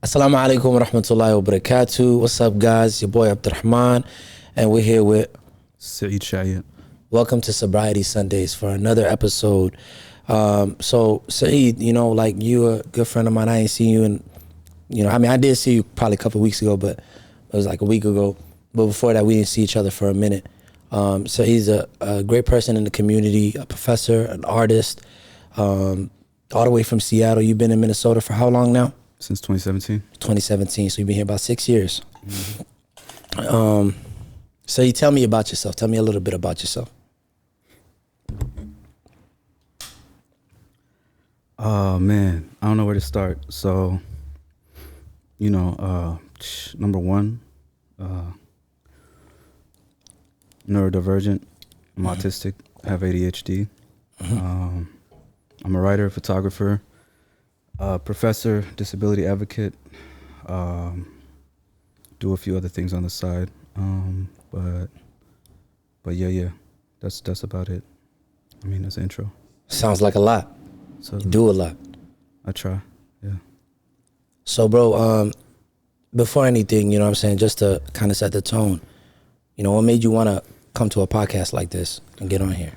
Assalamu alaikum wa rahmatullahi wa barakatuh. What's up, guys? Your boy Abdurrahman, and we're here with Saeed Shayat. Welcome to Sobriety Sundays for another episode. So Saeed, like you're a good friend of mine. I ain't seen you in, I did see you probably a couple of weeks ago, but it was like a week ago. But before that, we didn't see each other for a minute. So he's a great person in the community, a professor, an artist, all the way from Seattle. You've been in Minnesota for how long now? Since 2017. 2017, so you've been here about 6 years. So you tell me about yourself. Tell me a little bit about yourself. Oh, man. I don't know where to start. So, number one, neurodivergent. I'm autistic, have ADHD. I'm a writer, photographer, professor, disability advocate, do a few other things on the side. But yeah, that's about it. I mean, that's the intro. Sounds like a lot. So You do a lot. I try, yeah. So, bro, before anything, just to kind of set the tone, what made you want to come to a podcast like this and get on here?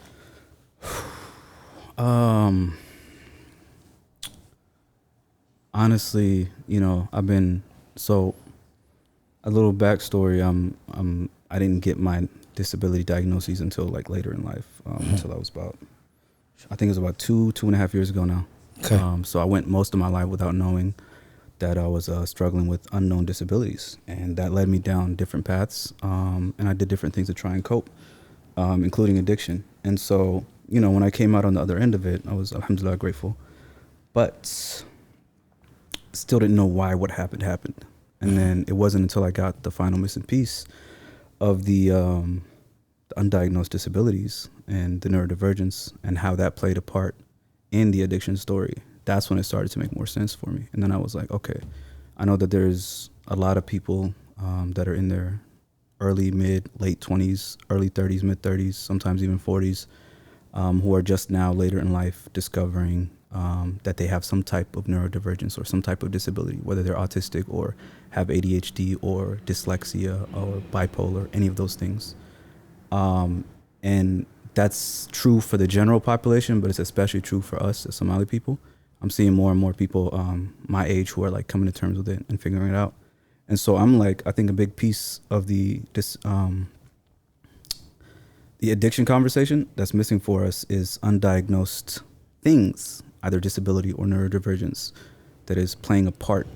Honestly, I've been, so a little backstory. I didn't get my disability diagnoses until like later in life, until I was I think it was about 2.5 years ago now. Okay. So I went most of my life without knowing that I was struggling with unknown disabilities, and that led me down different paths. And I did different things to try and cope, including addiction. And so, when I came out on the other end of it, I was alhamdulillah grateful, but still didn't know why what happened. And then it wasn't until I got the final missing piece of the undiagnosed disabilities and the neurodivergence and how that played a part in the addiction story. That's when it started to make more sense for me. And then I was like, okay, I know that there's a lot of people that are in their early, mid, late 20s, early 30s, mid 30s, sometimes even 40s, who are just now later in life discovering that they have some type of neurodivergence or some type of disability, whether they're autistic or have ADHD or dyslexia or bipolar, any of those things. And that's true for the general population, but it's especially true for us as Somali people. I'm seeing more and more people my age who are like coming to terms with it and figuring it out. And so I'm like, I think a big piece of the addiction conversation that's missing for us is undiagnosed things, either disability or neurodivergence, that is playing a part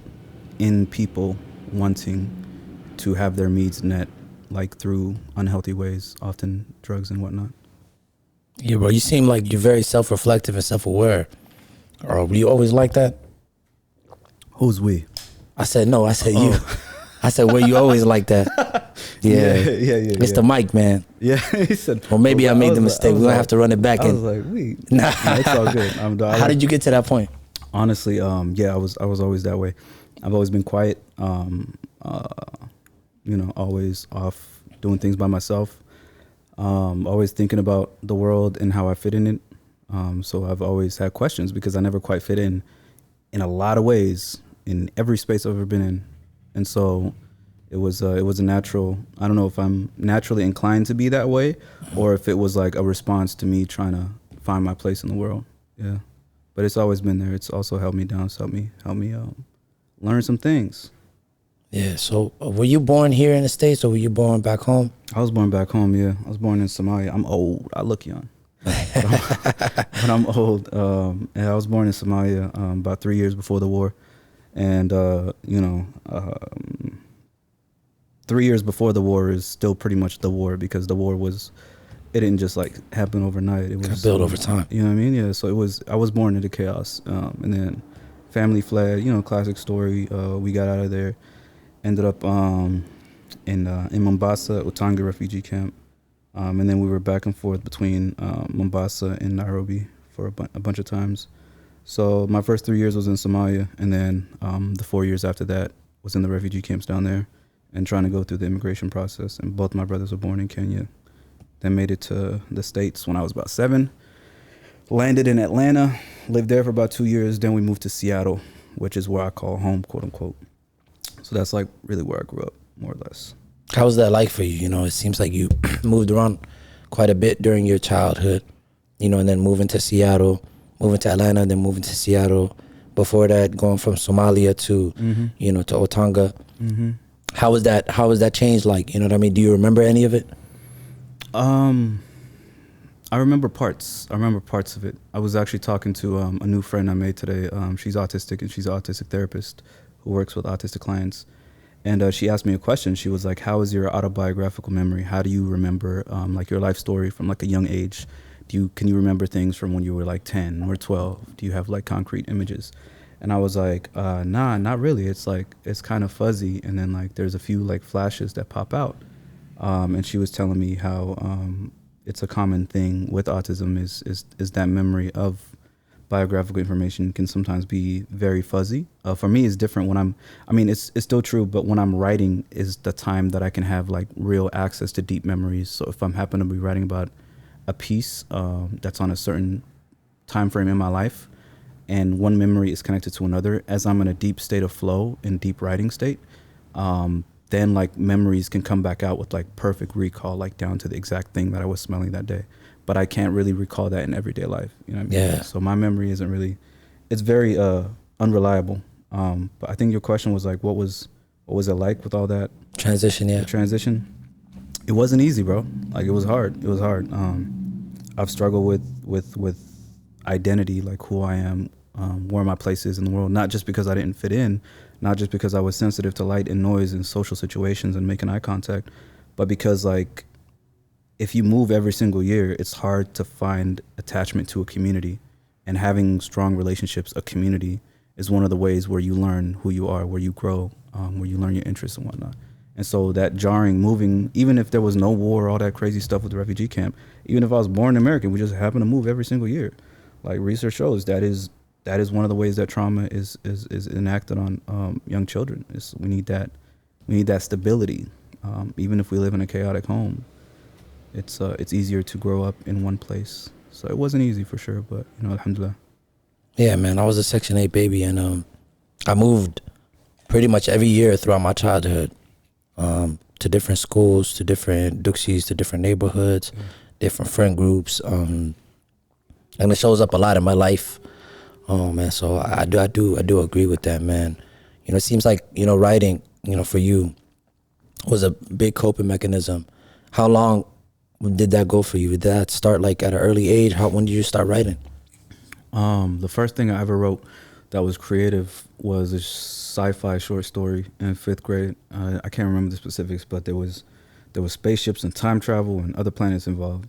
in people wanting to have their needs met, like through unhealthy ways, often drugs and whatnot. Yeah, bro, you seem like you're very self-reflective and self-aware. Or were you always like that? Who's we? I said no. I said you. I said, were you always like that? Yeah. It's the mic, man. Yeah, he said. Or maybe I made the mistake. We're gonna have to run it back. I was like, wait. Nah. No, it's all good. How did you get to that point? Honestly, I was always that way. I've always been quiet. Always off doing things by myself. Always thinking about the world and how I fit in it. So I've always had questions because I never quite fit in a lot of ways in every space I've ever been in. And so it was a natural, I don't know if I'm naturally inclined to be that way or if it was like a response to me trying to find my place in the world. Yeah. But it's always been there. It's also held me down. It's helped me learn some things. Yeah. So were you born here in the States or were you born back home? I was born back home. Yeah. I was born in Somalia. I'm old. I look young. but I'm old. And I was born in Somalia about 3 years before the war. And, 3 years before the war is still pretty much the war because the war it didn't just like happen overnight. It was built over time. You know what I mean? Yeah. So I was born into chaos. And then family fled, classic story. We got out of there, ended up in Mombasa, Utanga refugee camp. And then we were back and forth between Mombasa and Nairobi for a bunch of times. So my first 3 years was in Somalia, and then the 4 years after that was in the refugee camps down there and trying to go through the immigration process. And both my brothers were born in Kenya. Then made it to the States when I was about 7. Landed in Atlanta, lived there for about 2 years. Then we moved to Seattle, which is where I call home, quote unquote. So that's like really where I grew up, more or less. How was that like for you? You know, it seems like you moved around quite a bit during your childhood, you know, and then moving to Seattle, moving to Atlanta, then moving to Seattle. Before that, going from Somalia to, you know, to Otanga. How was that? How was that change like? You know what I mean? Do you remember any of it? I remember parts. I remember parts of it. I was actually talking to a new friend I made today. She's autistic and she's an autistic therapist who works with autistic clients. And she asked me a question. She was like, "How is your autobiographical memory? How do you remember like your life story from like a young age? Can you remember things from when you were like 10 or 12? Do you have like concrete images?" And I was like, "Nah, not really. It's like it's kind of fuzzy, and then like there's a few like flashes that pop out." And she was telling me how it's a common thing with autism is that memory of biographical information can sometimes be very fuzzy. For me, it's different when it's still true, but when I'm writing is the time that I can have like real access to deep memories. So if I'm happen to be writing about a piece that's on a certain time frame in my life, and one memory is connected to another, as I'm in a deep state of flow, in deep writing state, then like memories can come back out with like perfect recall, like down to the exact thing that I was smelling that day. But I can't really recall that in everyday life. You know what I mean? Yeah. So my memory isn't really, it's very unreliable. But I think your question was like, what was it like with all that Transition, yeah. the transition? It wasn't easy, bro. Like it was hard. It was hard. I've struggled with identity, like who I am, where my place is in the world, not just because I didn't fit in, not just because I was sensitive to light and noise in social situations and making eye contact, but because like if you move every single year, it's hard to find attachment to a community, and having strong relationships, a community, is one of the ways where you learn who you are, where you grow, where you learn your interests and whatnot. And so that jarring moving, even if there was no war, all that crazy stuff with the refugee camp, even if I was born American, we just happen to move every single year. Like research shows that is one of the ways that trauma is enacted on young children. We need that stability. Even if we live in a chaotic home, it's easier to grow up in one place. So it wasn't easy for sure, but you know, alhamdulillah. Yeah, man. I was a Section 8 baby, and I moved pretty much every year throughout my childhood, to different schools, to different duxies, to different neighborhoods, different friend groups, and it shows up a lot in my life. Oh man, so I do agree with that, man. You know, it seems like, you know, writing, you know, for you was a big coping mechanism. How long did that go for you? Did that start like at an early age? When did you start writing? The first thing I ever wrote that was creative was a sci-fi short story in 5th grade. I can't remember the specifics, but there was spaceships and time travel and other planets involved.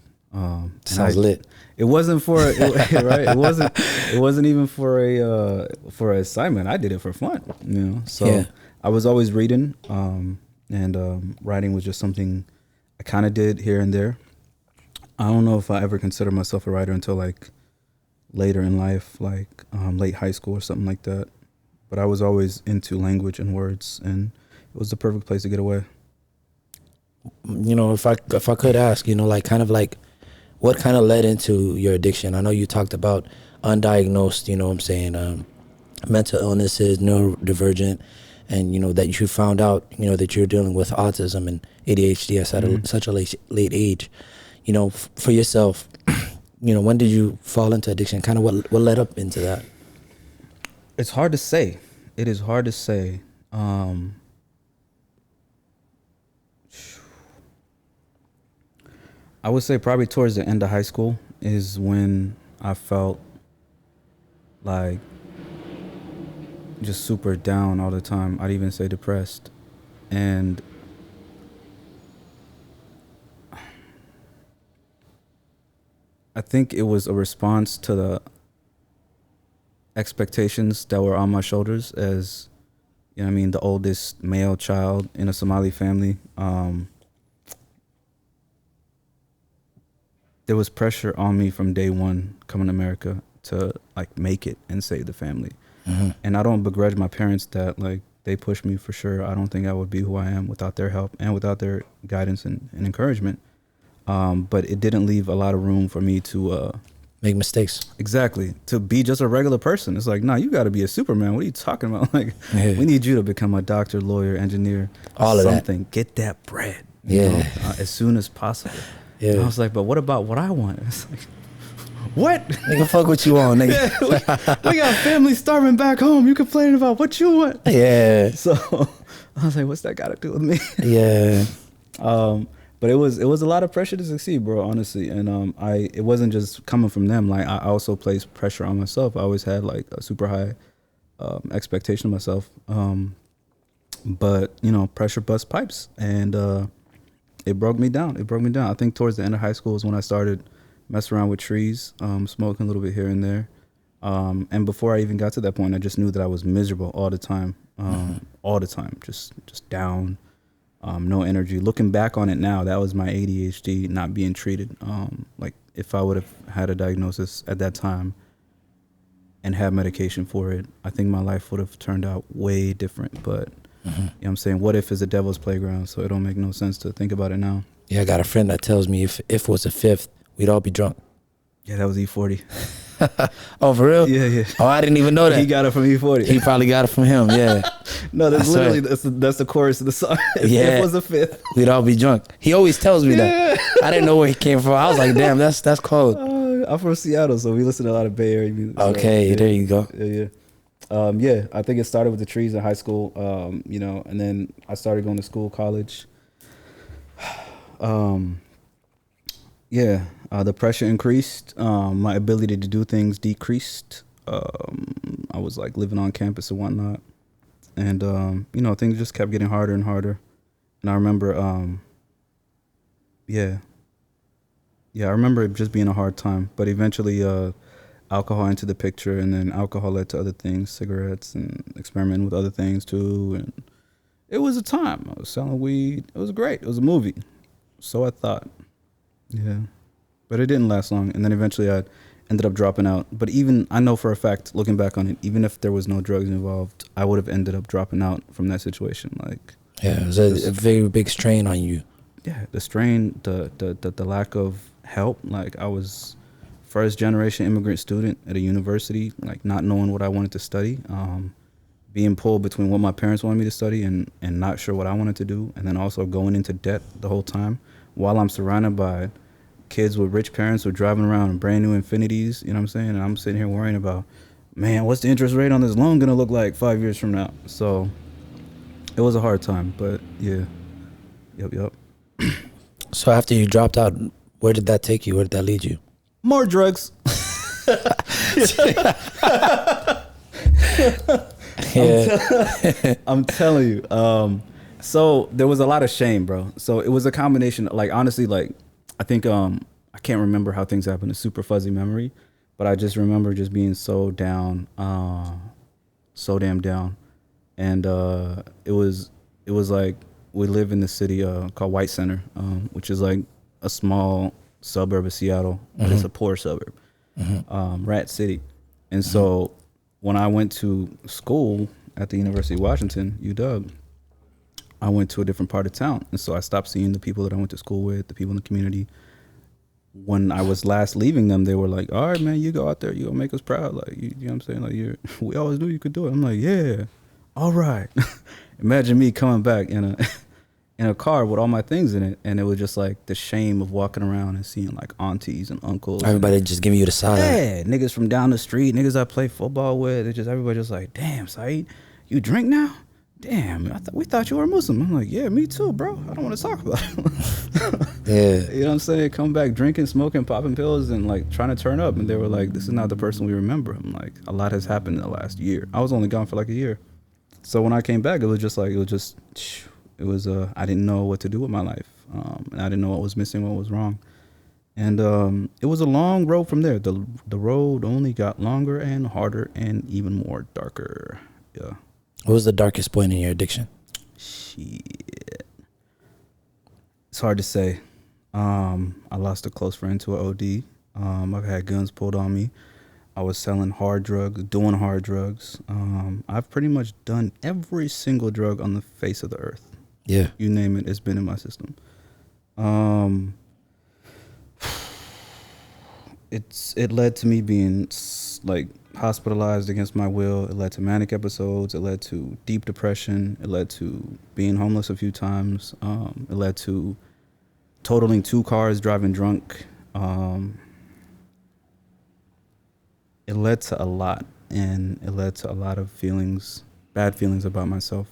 Sounds lit. It wasn't for right. It wasn't even for an assignment. I did it for fun, you know. So Yeah. I was always reading, and writing was just something I kind of did here and there. I don't know if I ever considered myself a writer until like later in life, like late high school or something like that. But I was always into language and words, and it was the perfect place to get away. You know, if I could ask, you know, like kind of like what kind of led into your addiction? I know you talked about undiagnosed, you know what I'm saying, mental illnesses, neurodivergent, and, you know, that you found out, you know, that you're dealing with autism and ADHD at such a late age. You know, for yourself, you know, when did you fall into addiction? Kind of what led up into that? It's hard to say. It is hard to say. I would say probably towards the end of high school is when I felt like just super down all the time. I'd even say depressed. And I think it was a response to the expectations that were on my shoulders as, you know what I mean, the oldest male child in a Somali family. There was pressure on me from day one coming to America to like make it and save the family. And I don't begrudge my parents that like they pushed me for sure. I don't think I would be who I am without their help and without their guidance and encouragement. But it didn't leave a lot of room for me to make mistakes. Exactly. To be just a regular person. It's like, nah, you got to be a Superman. What are you talking about? Like, we need you to become a doctor, lawyer, engineer, all of something. Get that bread. You know, as soon as possible. Yeah. And I was like, but what about what I want? It's like, what? Nigga, fuck what you want, nigga. We got family starving back home. You complaining about what you want? Yeah. So I was like, what's that got to do with me? Yeah. But it was a lot of pressure to succeed, bro, honestly. And it wasn't just coming from them. Like, I also placed pressure on myself. I always had like a super high expectation of myself. But you know, pressure busts pipes, and it broke me down. I think towards the end of high school is when I started messing around with trees, smoking a little bit here and there. And before I even got to that point, I just knew that I was miserable all the time, just down. No energy. Looking back on it now, that was my ADHD not being treated. Like, if I would have had a diagnosis at that time and had medication for it, I think my life would have turned out way different. But you know what I'm saying, what if is a devil's playground, so it don't make no sense to think about it now. Yeah, I got a friend that tells me if was a fifth, we'd all be drunk. Yeah, that was E40. Oh, for real? Yeah. Oh, I didn't even know that. He got it from E40. He probably got it from him, yeah. No, that's literally, that's the chorus of the song. Yeah. If was a fifth, we'd all be drunk. He always tells me that. I didn't know where he came from. I was like, damn, that's cold. I'm from Seattle, so we listen to a lot of Bay Area music. Okay, so, there you go. Yeah, I think it started with the trees in high school, you know, and then I started going to school, college. The pressure increased. My ability to do things decreased. I was like living on campus and whatnot. And, you know, things just kept getting harder and harder. And I remember, I remember it just being a hard time. But eventually, alcohol entered the picture, and then alcohol led to other things, cigarettes, and experimenting with other things too. And it was a time. I was selling weed. It was great. It was a movie. So I thought. Yeah. But it didn't last long. And then eventually I ended up dropping out. But even, I know for a fact, looking back on it, even if there was no drugs involved, I would have ended up dropping out from that situation. Like, yeah, it was a very big strain on you. Yeah, the strain, the lack of help. Like, I was first generation immigrant student at a university, like not knowing what I wanted to study, being pulled between what my parents wanted me to study and not sure what I wanted to do, and then also going into debt the whole time while I'm surrounded by kids with rich parents who are driving around in brand new Infinities, you know what I'm saying? And I'm sitting here worrying about, man, what's the interest rate on this loan gonna look like 5 years from now? So it was a hard time, but yeah. Yep. So after you dropped out, where did that take you? Where did that lead you? More drugs. I'm telling you. So there was a lot of shame, bro. So it was a combination, like, honestly, like, I think, I can't remember how things happened. It's super fuzzy memory, but I just remember just being so down, so damn down. And, it was like, we live in this city, called White Center, which is like a small suburb of Seattle, but it's a poor suburb, Rat City. And so when I went to school at the University of Washington, UW, I went to a different part of town. And so I stopped seeing the people that I went to school with, the people in the community. When I was last leaving them, they were like, all right, man, you go out there, you gonna make us proud. Like, you know what I'm saying? Like, we always knew you could do it. I'm like, yeah, all right. Imagine me coming back in a car with all my things in it, and it was just like the shame of walking around and seeing like aunties and uncles. Everybody just giving you the side. Yeah, niggas from down the street, niggas I play football with. It just, everybody just like, damn, Saeed, you drink now? Damn, we thought you were a Muslim. I'm like, yeah, me too, bro. I don't want to talk about it. Yeah. You know what I'm saying? Come back drinking, smoking, popping pills, and like trying to turn up. And they were like, this is not the person we remember. I'm like, a lot has happened in the last year. I was only gone for like a year. So when I came back, it was I didn't know what to do with my life. And I didn't know what was missing, what was wrong. And it was a long road from there. The road only got longer and harder and even more darker. Yeah. What was the darkest point in your addiction? Shit. It's hard to say. I lost a close friend to an OD. I've had guns pulled on me. I was selling hard drugs, doing hard drugs. I've pretty much done every single drug on the face of the earth. Yeah. You name it, it's been in my system. it led to me being like hospitalized against my will. It led to manic episodes. It led to deep depression. It led to being homeless a few times. It led to totaling 2 cars, driving drunk. It led to a lot, and it led to a lot of feelings, bad feelings about myself.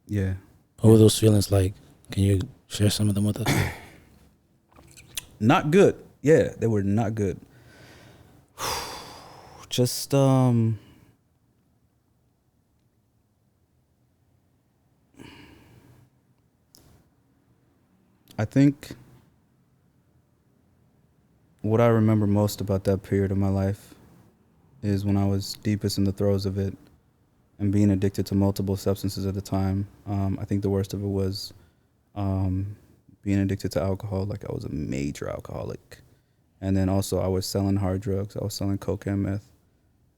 Yeah. What were those feelings like? Can you share some of them with us? Not good. Yeah, they were not good. Just I think what I remember most about that period of my life is when I was deepest in the throes of it and being addicted to multiple substances at the time. I think the worst of it was being addicted to alcohol. Like, I was a major alcoholic. And then also I was selling hard drugs. I was selling coke and meth.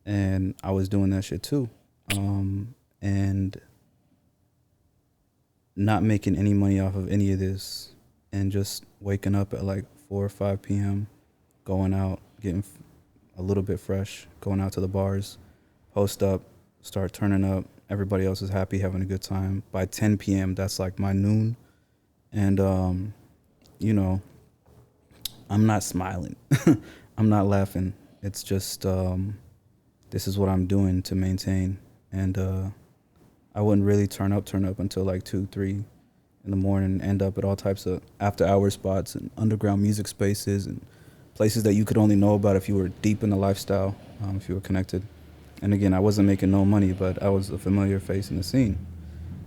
And I was doing that shit too. And not making any money off of any of this. And just waking up at like 4 or 5 p.m., going out, getting a little bit fresh, going out to the bars, post up, start turning up. Everybody else is happy, having a good time. By 10 p.m., that's like my noon. And, you know, I'm not smiling. I'm not laughing. It's just, this is what I'm doing to maintain. And I wouldn't really turn up until like 2, 3 in the morning, end up at all types of after-hour spots and underground music spaces and places that you could only know about if you were deep in the lifestyle, if you were connected. And again, I wasn't making no money, but I was a familiar face in the scene.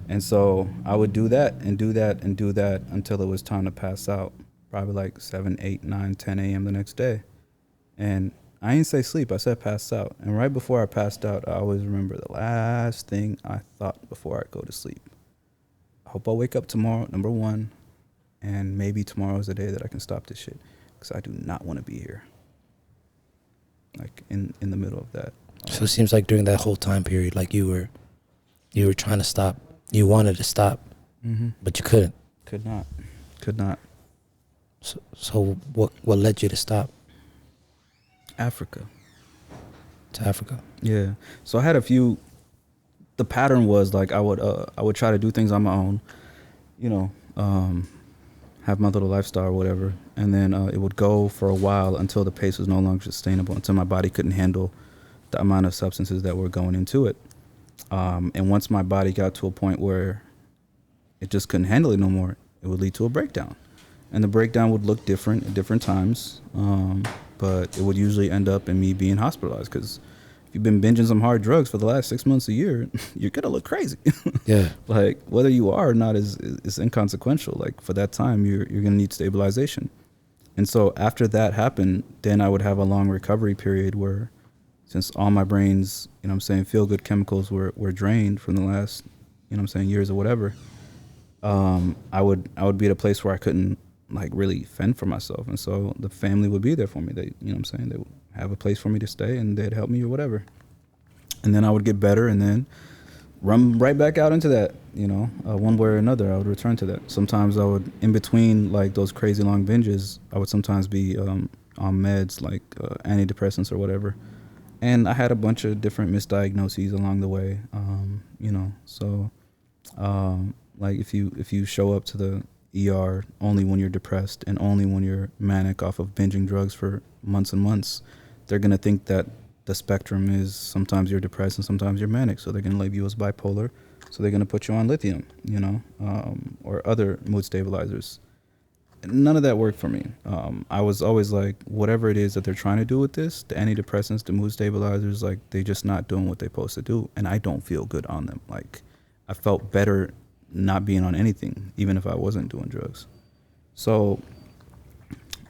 And so I would do that and do that and do that until it was time to pass out, probably like 7, 8, 9, 10 a.m. the next day. And I didn't say sleep, I said pass out. And right before I passed out, I always remember the last thing I thought before I go to sleep. I hope I'll wake up tomorrow, number one, and maybe tomorrow's the day that I can stop this shit, because I do not want to be here, like in the middle of that. So it seems like during that whole time period, like you were trying to stop. You wanted to stop, but you couldn't. Could not. So what led you to stop? Africa. To Africa. Yeah. So I had a few. The pattern was like I would try to do things on my own, you know, have my little lifestyle or whatever, and then it would go for a while until the pace was no longer sustainable, until my body couldn't handle the amount of substances that were going into it. And once my body got to a point where it just couldn't handle it no more, it would lead to a breakdown. And the breakdown would look different at different times, but it would usually end up in me being hospitalized, because if you've been binging some hard drugs for the last 6 months, a year, you're going to look crazy. Yeah. Like, whether you are or not is inconsequential. Like, for that time, you're going to need stabilization. And so after that happened, then I would have a long recovery period where, since all my brain's, you know what I'm saying, feel-good chemicals were drained from the last, you know what I'm saying, years or whatever, I would be at a place where I couldn't, like, really fend for myself. And so the family would be there for me. They, you know what I'm saying, they would have a place for me to stay, and they'd help me or whatever. And then I would get better and then run right back out into that, you know, one way or another. I would return to that. Sometimes I would, in between like those crazy long binges, I would sometimes be on meds like antidepressants or whatever. And I had a bunch of different misdiagnoses along the way, you know. So like if you show up to the ER only when you're depressed and only when you're manic off of binging drugs for months and months, they're going to think that the spectrum is sometimes you're depressed and sometimes you're manic. So they're going to label you as bipolar. So they're going to put you on lithium, you know, or other mood stabilizers. None of that worked for me. I was always like, whatever it is that they're trying to do with this, the antidepressants, the mood stabilizers, like, they're just not doing what they're supposed to do. And I don't feel good on them. Like, I felt better not being on anything, even if I wasn't doing drugs. So,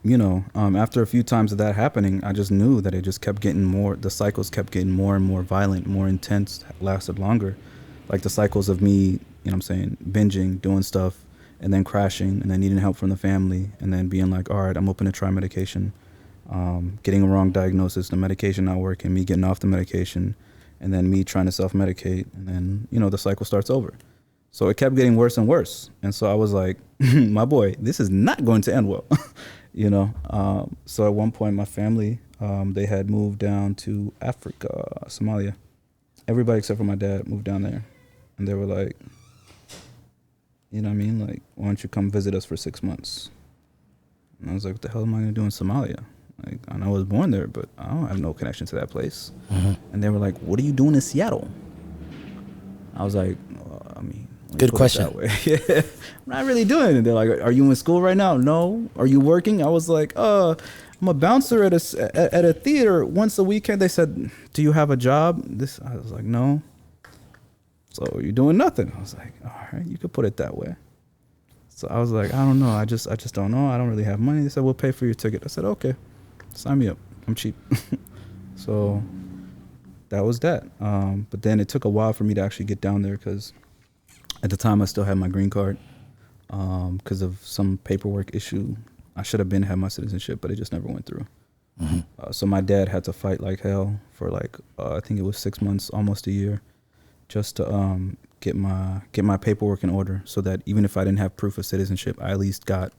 you know, after a few times of that happening, I just knew that it just kept getting more, the cycles kept getting more and more violent, more intense, lasted longer. Like the cycles of me, you know what I'm saying, binging, doing stuff, and then crashing, and then needing help from the family, and then being like, all right, I'm open to try medication, getting a wrong diagnosis, the medication not working, me getting off the medication, and then me trying to self-medicate, and then, you know, the cycle starts over. So it kept getting worse and worse. And so I was like, my boy, this is not going to end well. you know. So at one point, my family, they had moved down to Africa, Somalia. Everybody except for my dad moved down there, and they were like, you know what I mean? Like, why don't you come visit us for 6 months? And I was like, what the hell am I gonna do in Somalia? Like, I know I was born there, but I don't have no connection to that place. And they were like, what are you doing in Seattle? I was like, I mean, good question. Yeah, I'm not really doing it. They're like, are you in school right now? No. Are you working? I was like, I'm a bouncer at a theater once a weekend. They said, do you have a job? I was like, no. So you're doing nothing. I was like, all right, you could put it that way. So I was like, I don't know. I just don't know. I don't really have money. They said, we'll pay for your ticket. I said, okay, sign me up. I'm cheap. So that was that. But then it took a while for me to actually get down there because at the time I still had my green card because of some paperwork issue. I should have had my citizenship, but it just never went through. So my dad had to fight like hell for like, I think it was 6 months, almost a year, just to get my paperwork in order so that even if I didn't have proof of citizenship, I at least got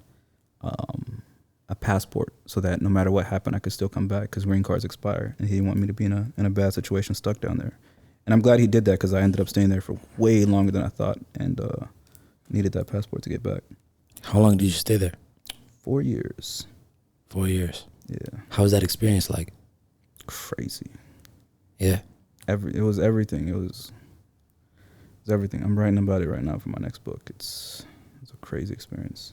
a passport so that no matter what happened, I could still come back because green cards expire, and he didn't want me to be in a bad situation stuck down there. And I'm glad he did that because I ended up staying there for way longer than I thought and needed that passport to get back. How long did you stay there? 4 years. 4 years. Yeah. How was that experience like? Crazy. Yeah. It was everything. It was everything. I'm writing about it right now for my next book. It's a crazy experience.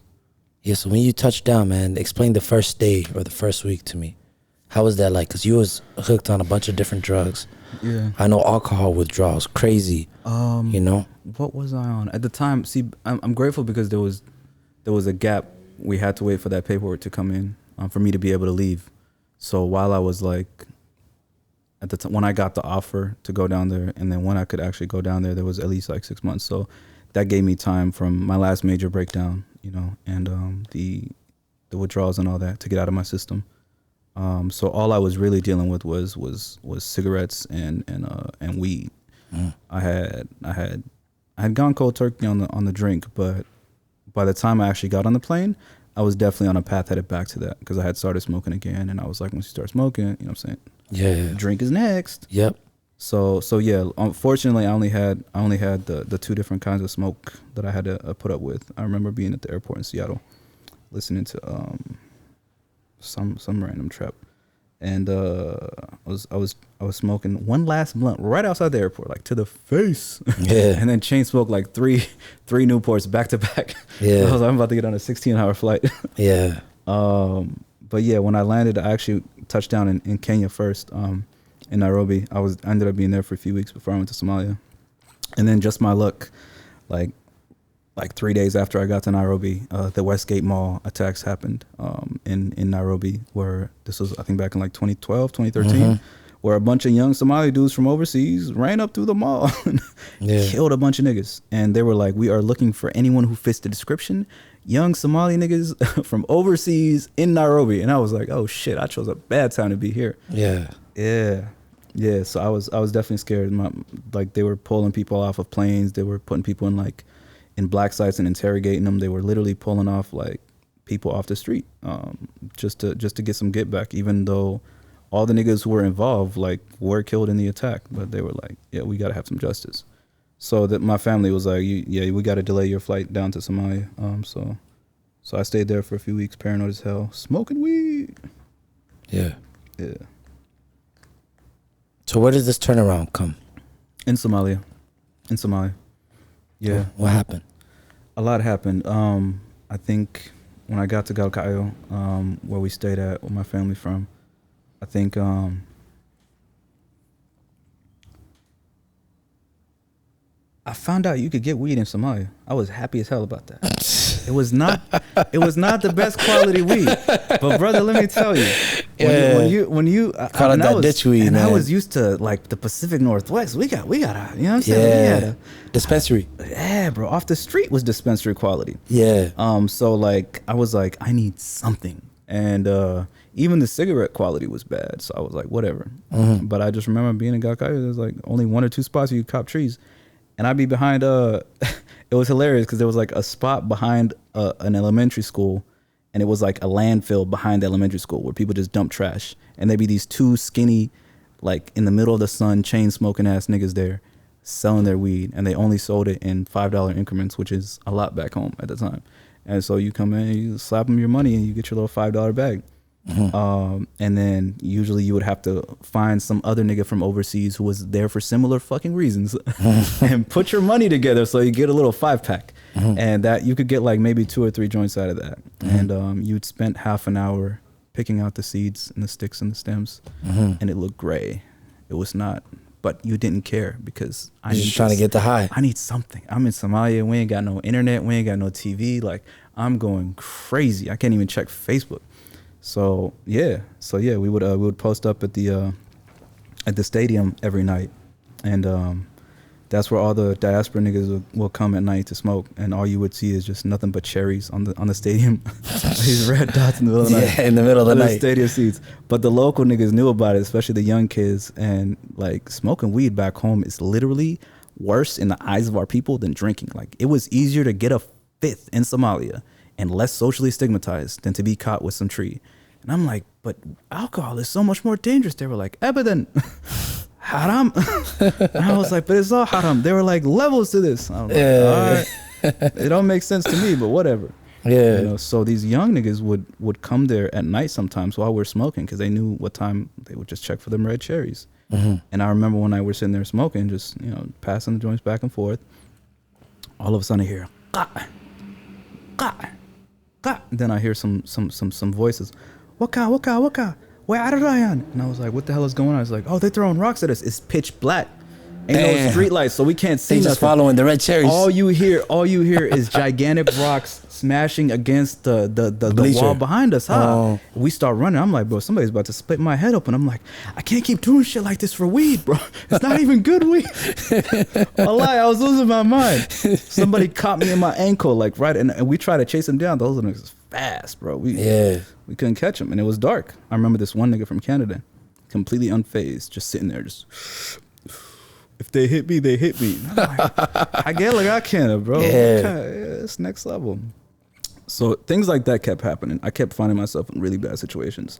Yeah, so when you touched down, man, explain the first day or the first week to me. How was that like? Because you was hooked on a bunch of different drugs. Yeah. I know alcohol withdrawals, crazy, you know? What was I on? At the time, see, I'm grateful because there was a gap. We had to wait for that paperwork to come in for me to be able to leave. So while I was like, at the time, when I got the offer to go down there and then when I could actually go down there was at least like 6 months. So that gave me time from my last major breakdown, you know, and the withdrawals and all that to get out of my system. So all I was really dealing with was cigarettes and weed. I had gone cold turkey on the drink, but by the time I actually got on the plane, I was definitely on a path headed back to that because I had started smoking again, and I was like, once you start smoking, you know what I'm saying? Yeah. Drink is next. Yep. So yeah, unfortunately, I only had the two different kinds of smoke that I had to put up with. I remember being at the airport in Seattle, listening to some random trap, and I was smoking one last blunt right outside the airport, like to the face. Yeah. And then chain smoked like three Newports back to back. Yeah. I was like, I'm about to get on a 16-hour flight. Yeah. But yeah, when I landed, I actually touched down in Kenya first, in Nairobi. I ended up being there for a few weeks before I went to Somalia. And then just my luck, like 3 days after I got to Nairobi, the Westgate Mall attacks happened in Nairobi, where this was, I think, back in like 2012, 2013, where a bunch of young Somali dudes from overseas ran up through the mall and killed a bunch of niggas. And they were like, we are looking for anyone who fits the description. Young Somali niggas from overseas in Nairobi. And I was like, oh shit, I chose a bad time to be here. Yeah. Yeah. So I was definitely scared. Like they were pulling people off of planes. They were putting people in black sites and interrogating them. They were literally pulling off like people off the street, just to get some get back, even though all the niggas who were involved like were killed in the attack. But they were like, yeah, we got to have some justice. So that my family was like, we got to delay your flight down to Somalia. So I stayed there for a few weeks, paranoid as hell, smoking weed. Yeah. Yeah. So where does this turnaround come? In Somalia. Yeah. What happened? A lot happened. I think when I got to Galkayo, where we stayed at, where my family from, I think I found out you could get weed in Somalia. I was happy as hell about that. It was not the best quality weed, but brother, let me tell you, when you call it that ditch weed, man. I was used to like the Pacific Northwest. We got a, you know what I'm saying? Yeah. We had a dispensary. Yeah, bro. Off the street was dispensary quality. Yeah. So like I was like, I need something, and even the cigarette quality was bad. So I was like, whatever. But I just remember being in Galkayo. There's like only one or two spots you could cop trees. And I'd be behind, it was hilarious because there was like a spot behind an elementary school, and it was like a landfill behind the elementary school where people just dump trash, and there'd be these two skinny, like in the middle of the sun, chain smoking ass niggas there selling their weed, and they only sold it in $5 increments, which is a lot back home at the time. And so you come in, you slap them your money, and you get your little $5 bag. And then usually you would have to find some other nigga from overseas who was there for similar fucking reasons and put your money together so you get a little 5-pack. And that you could get like maybe 2 or 3 joints out of that. And you'd spent half an hour picking out the seeds and the sticks and the stems, and it looked gray. It was not, but you didn't care because I was just trying to get the high. I need something. I'm in Somalia. We ain't got no internet. We ain't got no TV. Like, I'm going crazy. I can't even check Facebook. So yeah, we would post up at the stadium every night, and that's where all the diaspora niggas will come at night to smoke, and all you would see is just nothing but cherries on the stadium. These red dots in the middle of the night. Yeah, in the middle of the night. Stadium seats. But the local niggas knew about it, especially the young kids, and like smoking weed back home is literally worse in the eyes of our people than drinking. Like, it was easier to get a fifth in Somalia and less socially stigmatized than to be caught with some tree. And I'm like, but alcohol is so much more dangerous. They were like, ebadan, haram. And I was like, but it's all haram. They were like, levels to this. I'm like, all right. It don't make sense to me, but whatever. Yeah. You know, so these young niggas would come there at night sometimes while we're smoking, because they knew what time they would just check for them red cherries. And I remember one night we're sitting there smoking, just, you know, passing the joints back and forth. All of a sudden I hear, "Ka, ka, ka." Then I hear some voices. Waka, where are Ryan? And I was like, what the hell is going on? I was like, oh, they're throwing rocks at us. It's pitch black. Ain't no street lights, so we can't see they nothing. just following the red cherries. All you hear is gigantic rocks smashing against the wall behind us. Oh. We start running. I'm like, bro, somebody's about to split my head open. I'm like, I can't keep doing shit like this for weed, bro. It's not even good weed. Wallahi, I was losing my mind. Somebody caught me in my ankle, like right, and we tried to chase him down. Those niggas was fast, bro. We couldn't catch him, and it was dark. I remember this one nigga from Canada, completely unfazed, just sitting there, just. If they hit me, they hit me. Like, I get like I can, bro. It's next level. So things like that kept happening. I kept finding myself in really bad situations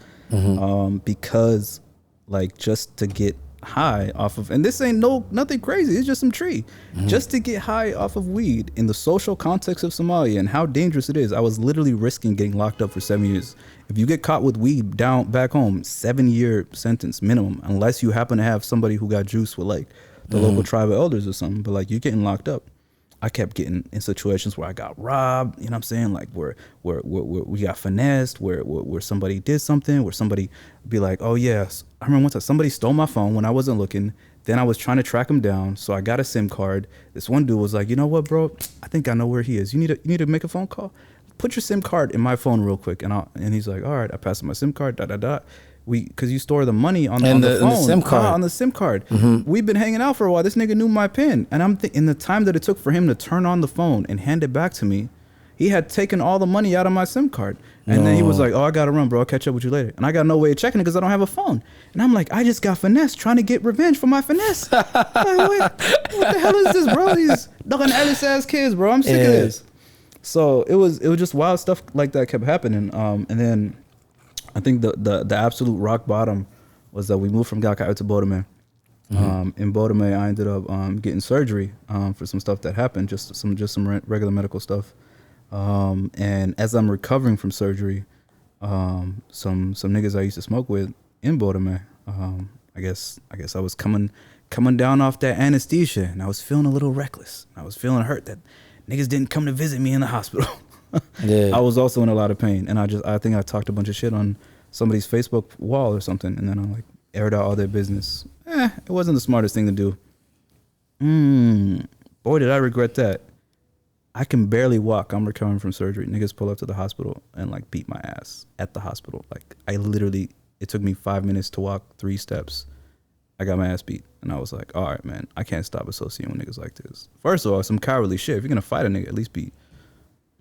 because, like, just to get high off of, and this ain't nothing crazy. It's just some tree. Just to get high off of weed in the social context of Somalia and how dangerous it is. I was literally risking getting locked up for 7 years. If you get caught with weed down back home, 7-year sentence minimum, unless you happen to have somebody who got juice with like the local tribal elders or something, but like you're getting locked up. I kept getting in situations where I got robbed, you know what I'm saying? Like where we got finessed, where somebody did something, where somebody be like, oh yes. I remember one time somebody stole my phone when I wasn't looking. Then I was trying to track him down. So I got a SIM card. This one dude was like, you know what, bro? I think I know where he is. You need to make a phone call? Put your SIM card in my phone real quick. And he's like, all right, I passed him my SIM card, because you store the money on the phone, the SIM card. On the SIM card. We've been hanging out for a while. This nigga knew my PIN, and I'm in the time that it took for him to turn on the phone and hand it back to me, he had taken all the money out of my SIM card. And then he was like, "Oh, I gotta run, bro. I'll catch up with you later." And I got no way of checking it because I don't have a phone. And I'm like, I just got finessed, trying to get revenge for my finesse. Like, what the hell is this, bro? These fucking Alice ass kids, bro. I'm sick of this. So it was just wild stuff like that kept happening. And then I think the absolute rock bottom was that we moved from Galkayo to Bodome. In Bodome, I ended up getting surgery for some stuff that happened, just some regular medical stuff. And as I'm recovering from surgery, some niggas I used to smoke with in Bodome, I guess I was coming down off that anesthesia, and I was feeling a little reckless. I was feeling hurt that niggas didn't come to visit me in the hospital. I was also in a lot of pain, and I think I talked a bunch of shit on somebody's Facebook wall or something, and then I like aired out all their business. It wasn't the smartest thing to do. Boy, did I regret that. I can barely walk. I'm recovering from surgery. Niggas pull up to the hospital and like beat my ass at the hospital. Like it took me 5 minutes to walk 3 steps. I got my ass beat. And I was like, all right, man, I can't stop associating with niggas like this. First of all, some cowardly shit. If you're going to fight a nigga, at least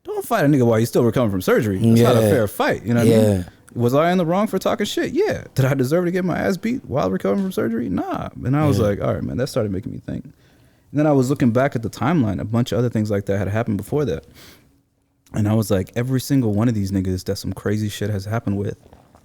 don't fight a nigga while you're still recovering from surgery. That's not a fair fight. You know what I mean? Was I in the wrong for talking shit? Yeah. Did I deserve to get my ass beat while recovering from surgery? Nah. And I was like, all right, man, that started making me think. And then I was looking back at the timeline. A bunch of other things like that had happened before that. And I was like, every single one of these niggas that some crazy shit has happened with,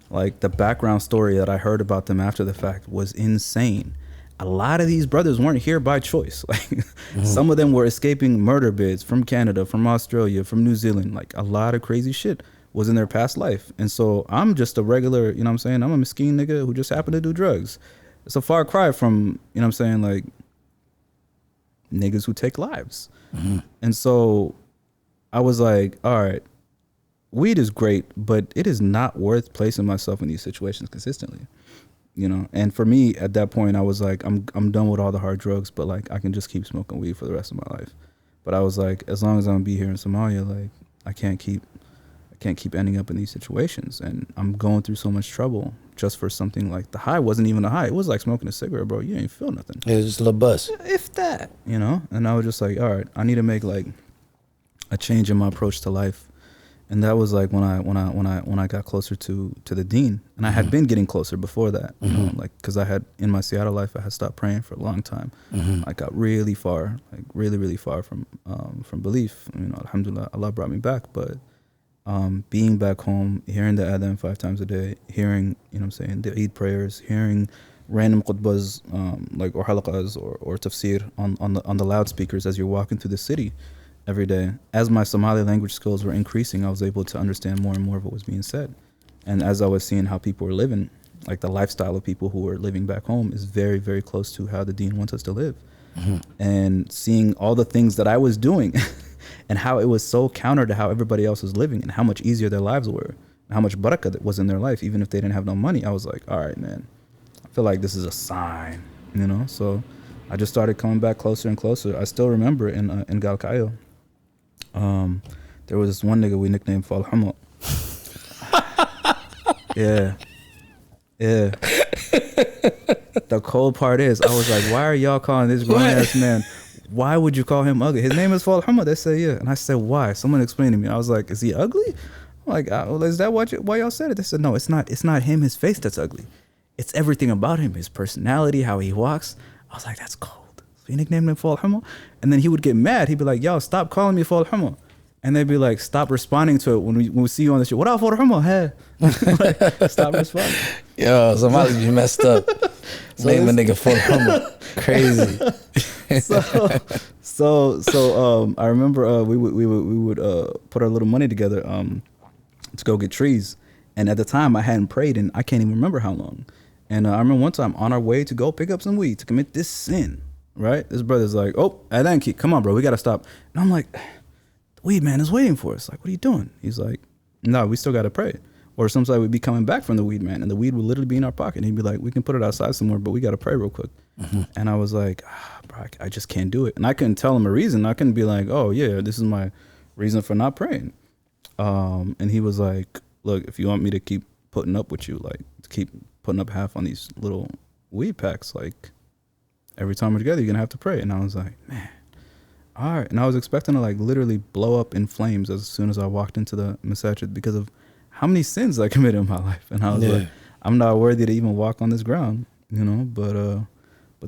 like the background story that I heard about them after the fact was insane. A lot of these brothers weren't here by choice. Like some of them were escaping murder bids from Canada, from Australia, from New Zealand. Like a lot of crazy shit was in their past life. And so I'm just a regular, you know what I'm saying? I'm a mesquite nigga who just happened to do drugs. It's a far cry from, you know what I'm saying, like niggas who take lives. And so I was like, all right, weed is great, but it is not worth placing myself in these situations consistently, you know? And for me at that point, I was like, I'm done with all the hard drugs, but like I can just keep smoking weed for the rest of my life. But I was like, as long as I'm gonna be here in Somalia, like I can't keep ending up in these situations. And I'm going through so much trouble just for something like the high wasn't even a high. It was like smoking a cigarette, bro. You ain't feel nothing. It was just a little buzz. If that, you know? And I was just like, all right, I need to make like a change in my approach to life. And that was like when I got closer to the Deen. And I had been getting closer before that, you know, like because I had in my Seattle life I had stopped praying for a long time. I got really far, like really far from belief. You know, alhamdulillah, Allah brought me back. But being back home, hearing the adhan 5 times a day, hearing, you know what I'm saying, the Eid prayers, hearing random khutbahs, like or halaqas or tafsir on the loudspeakers as you're walking through the city every day. As my Somali language skills were increasing, I was able to understand more and more of what was being said. And as I was seeing how people were living, like the lifestyle of people who were living back home is very, very close to how the Deen wants us to live. And seeing all the things that I was doing and how it was so counter to how everybody else was living and how much easier their lives were, and how much barakah that was in their life, even if they didn't have no money, I was like, all right, man, I feel like this is a sign, you know? So I just started coming back closer and closer. I still remember in Galkayo, there was this one nigga we nicknamed Fal Hamo. Yeah. The cold part is, I was like, why are y'all calling this grown ass man? Why would you call him ugly? His name is Fal Hamo. They said, yeah. And I said, why? Someone explained to me. I was like, is he ugly? I'm like, is that why y'all said it? They said, no, it's not him, his face that's ugly. It's everything about him, his personality, how he walks. I was like, that's cold. So he nicknamed him Fal Hamo. And then he would get mad. He'd be like, yo, stop calling me Fal Hamo. And they'd be like, stop responding to it when we see you on the show. What up, Fal Hamo? Hey. Like, stop responding. Yo, somebody you messed up. So name a nigga Fal Hamo. Crazy. So I remember we would put our little money together to go get trees. And at the time I hadn't prayed and I can't even remember how long. And I remember one time on our way to go pick up some weed to commit this sin, right? This brother's like, oh, Adanki, come on, bro, we got to stop. And I'm like, the weed man is waiting for us. Like, what are you doing? He's like, no, we still got to pray. Or sometimes we'd be coming back from the weed man and the weed would literally be in our pocket. And he'd be like, we can put it outside somewhere, but we got to pray real quick. And I was like, bro, I just can't do it. And I couldn't tell him a reason. I couldn't be like, oh yeah, this is my reason for not praying. And he was like, look, if you want me to keep putting up with you, like to keep putting up half on these little weed packs, like every time we're together, you're going to have to pray. And I was like, man, all right. And I was expecting to like literally blow up in flames as soon as I walked into the masajid because of how many sins I committed in my life. And I was like, I'm not worthy to even walk on this ground, you know, but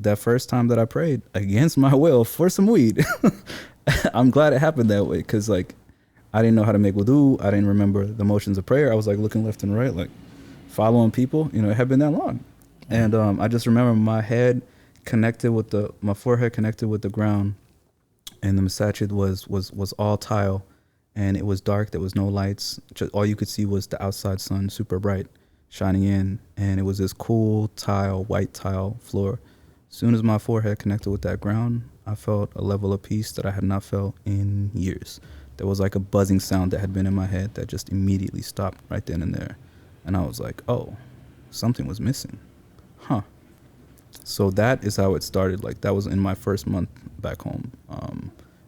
that first time that I prayed against my will for some weed, I'm glad it happened that way. Cause like, I didn't know how to make wudu. I didn't remember the motions of prayer. I was like looking left and right, like following people, you know, it had been that long. And I just remember my forehead connected with the ground, and the masajid was all tile, and it was dark. There was no lights. Just all you could see was the outside sun, super bright, shining in, and it was this cool white tile floor. As soon as my forehead connected with that ground, I felt a level of peace that I had not felt in years. There was like a buzzing sound that had been in my head that just immediately stopped right then and there. And I was like, oh, something was missing. Huh. So that is how it started. Like that was in my first month back home.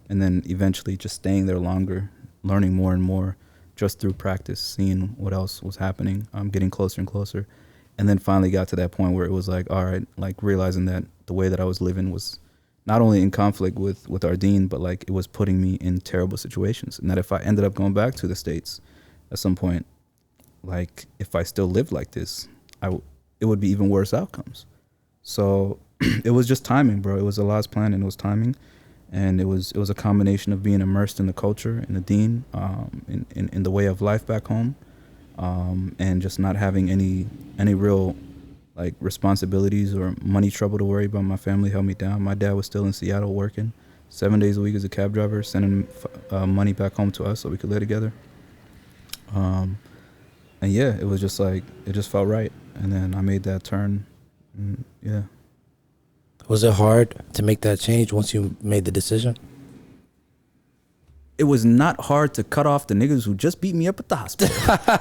And then eventually just staying there longer, learning more and more just through practice, seeing what else was happening, getting closer and closer. And then finally got to that point where it was like, all right, like realizing that the way that I was living was not only in conflict with our deen, but like it was putting me in terrible situations. And that if I ended up going back to the States at some point, like if I still lived like this, it would be even worse outcomes. So it was just timing, bro. It was Allah's plan and it was timing. And it was a combination of being immersed in the culture, in the deen, in the way of life back home, and just not having any real like responsibilities or money trouble to worry about. My family held me down. My dad was still in Seattle working 7 days a week as a cab driver, sending money back home to us so we could live together. And yeah, it was just like, it just felt right. And then I made that turn. And yeah. Was it hard to make that change once you made the decision? It was not hard to cut off the niggas who just beat me up at the hospital.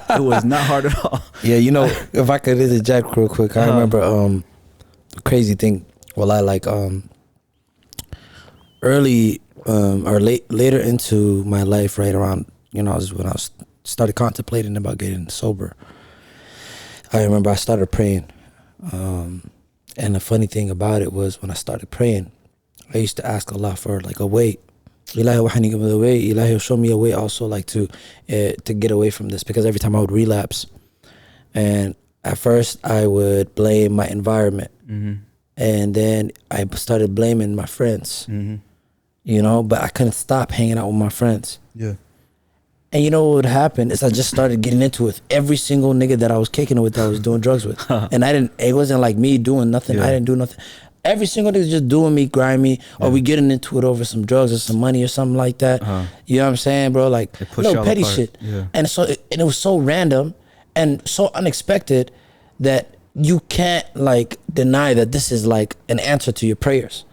It was not hard at all. Yeah, you know, if I could interject real quick, I remember the crazy thing. Well, I like early or later into my life, right around, you know, when I started contemplating about getting sober. I remember I started praying, and the funny thing about it was when I started praying, I used to ask Allah for like a way. Ilahi wahani give me the way. Ilahi show me a way also, like to get away from this, because every time I would relapse, and at first I would blame my environment, and then I started blaming my friends, you know, but I couldn't stop hanging out with my friends. Yeah. And you know what would happen is I just started getting into it with every single nigga that I was kicking it with, that I was doing drugs with. And it wasn't like me doing nothing. I didn't do nothing. Every single nigga just doing me, grimy, or we getting into it over some drugs or some money or something like that. You know what I'm saying, bro? Like little petty shit. Yeah. And so it was so random and so unexpected that you can't like deny that this is like an answer to your prayers.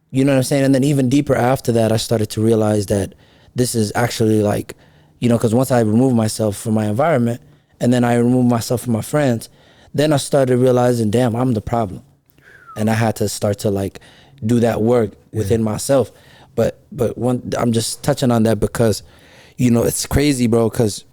You know what I'm saying? And then even deeper after that, I started to realize that this is actually like, you know, because once I removed myself from my environment and then I removed myself from my friends, then I started realizing, damn, I'm the problem. And I had to start to like do that work within myself. But I'm just touching on that because, you know, it's crazy, bro, because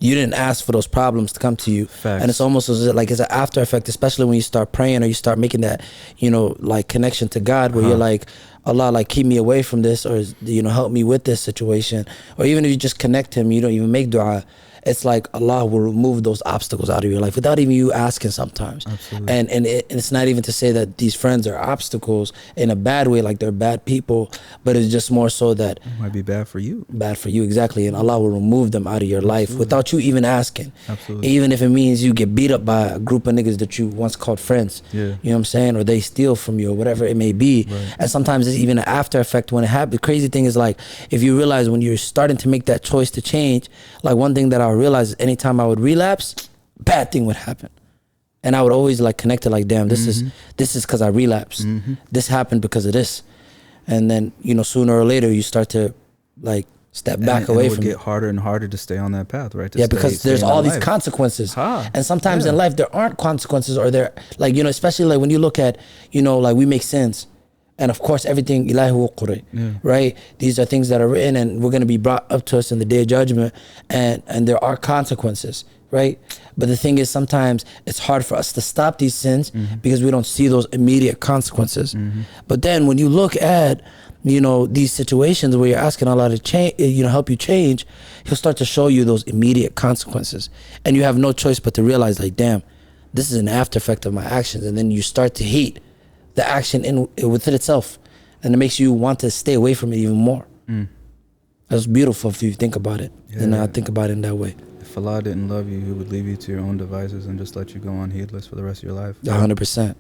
you didn't ask for those problems to come to you. Facts. And it's almost as like it's an after effect, especially when you start praying or you start making that, you know, like connection to God where you're like, Allah, like keep me away from this, or, you know, help me with this situation. Or even if you just connect him, you don't even make dua. It's like Allah will remove those obstacles out of your life without even you asking sometimes. Absolutely. And it's not even to say that these friends are obstacles in a bad way, like they're bad people, but it's just more so that it might be bad for you. Bad for you, exactly. And Allah will remove them out of your life without you even asking. Absolutely. Even if it means you get beat up by a group of niggas that you once called friends. Yeah. You know what I'm saying? Or they steal from you or whatever it may be. Right. And sometimes it's even an after effect when it happens. The crazy thing is like, if you realize when you're starting to make that choice to change, like one thing that I realized is anytime I would relapse, bad thing would happen. And I would always like connect it like, damn, this is because I relapsed. This happened because of this. And then, you know, sooner or later you start to like step back away from it. It would get harder and harder to stay on that path, right? Because there's all these consequences. And sometimes in life there aren't consequences, or they're like, you know, especially like when you look at, you know, like we make sins. And of course, everything, right? These are things that are written and we're going to be brought up to us in the day of judgment. And there are consequences, right? But the thing is, sometimes it's hard for us to stop these sins because we don't see those immediate consequences. But then when you look at, you know, these situations where you're asking Allah to change, you know, help you change, he'll start to show you those immediate consequences. And you have no choice but to realize like, damn, this is an after effect of my actions. And then you start to hate the action within itself, and it makes you want to stay away from it even more. That's beautiful if you think about it. And I think about it in that way. If Allah didn't love you, he would leave you to your own devices and just let you go on heedless for the rest of your life. 100%.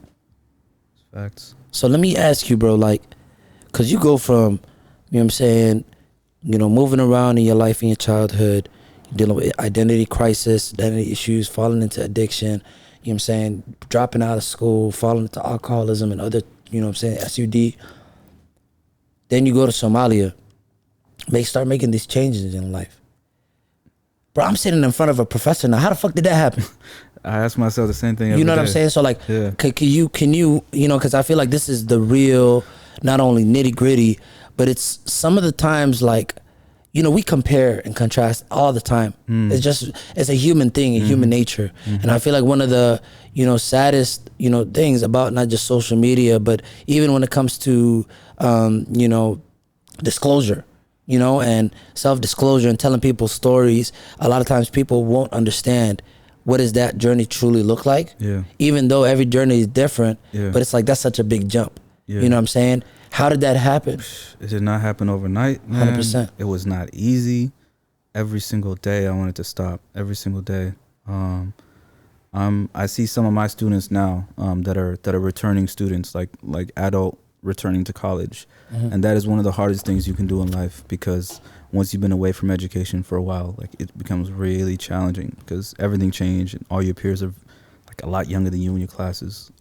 Facts. So let me ask you, bro, like, because you go from, you know what I'm saying, you know, moving around in your life, in your childhood, dealing with identity crisis, identity issues, falling into addiction, you know what I'm saying, dropping out of school, falling into alcoholism and other, you know what I'm saying, SUD. Then you go to Somalia, start making these changes in life. Bro, I'm sitting in front of a professor now. How the fuck did that happen? I ask myself the same thing every You know what day. I'm saying? So like, can you, you know, because I feel like this is the real, not only nitty gritty, but it's some of the times like, you know, we compare and contrast all the time. It's a human thing, a human nature. And I feel like one of the, you know, saddest, you know, things about not just social media, but even when it comes to, you know, disclosure, you know, and self-disclosure and telling people stories, a lot of times people won't understand what does that journey truly look like. Even though every journey is different, but it's like, that's such a big jump. You know what I'm saying? How did that happen? It did not happen overnight, man. 100%. It was not easy. Every single day I wanted to stop. Every single day. I see some of my students now that are returning students, like adult returning to college, and that is one of the hardest things you can do in life, because once you've been away from education for a while, like, it becomes really challenging because everything changed and all your peers are like a lot younger than you in your classes.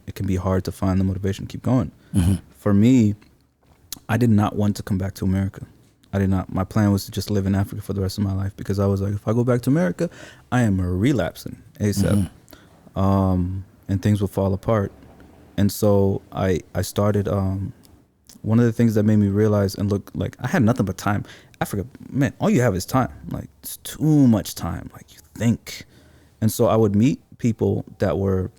It can be hard to find the motivation to keep going. For me, I did not want to come back to America. I did not. My plan was to just live in Africa for the rest of my life, because I was like, if I go back to America, I am relapsing ASAP, and things will fall apart. And so I started. One of the things that made me realize and look, like, I had nothing but time. Africa, man, all you have is time. Like, it's too much time. Like, you think. And so I would meet people that were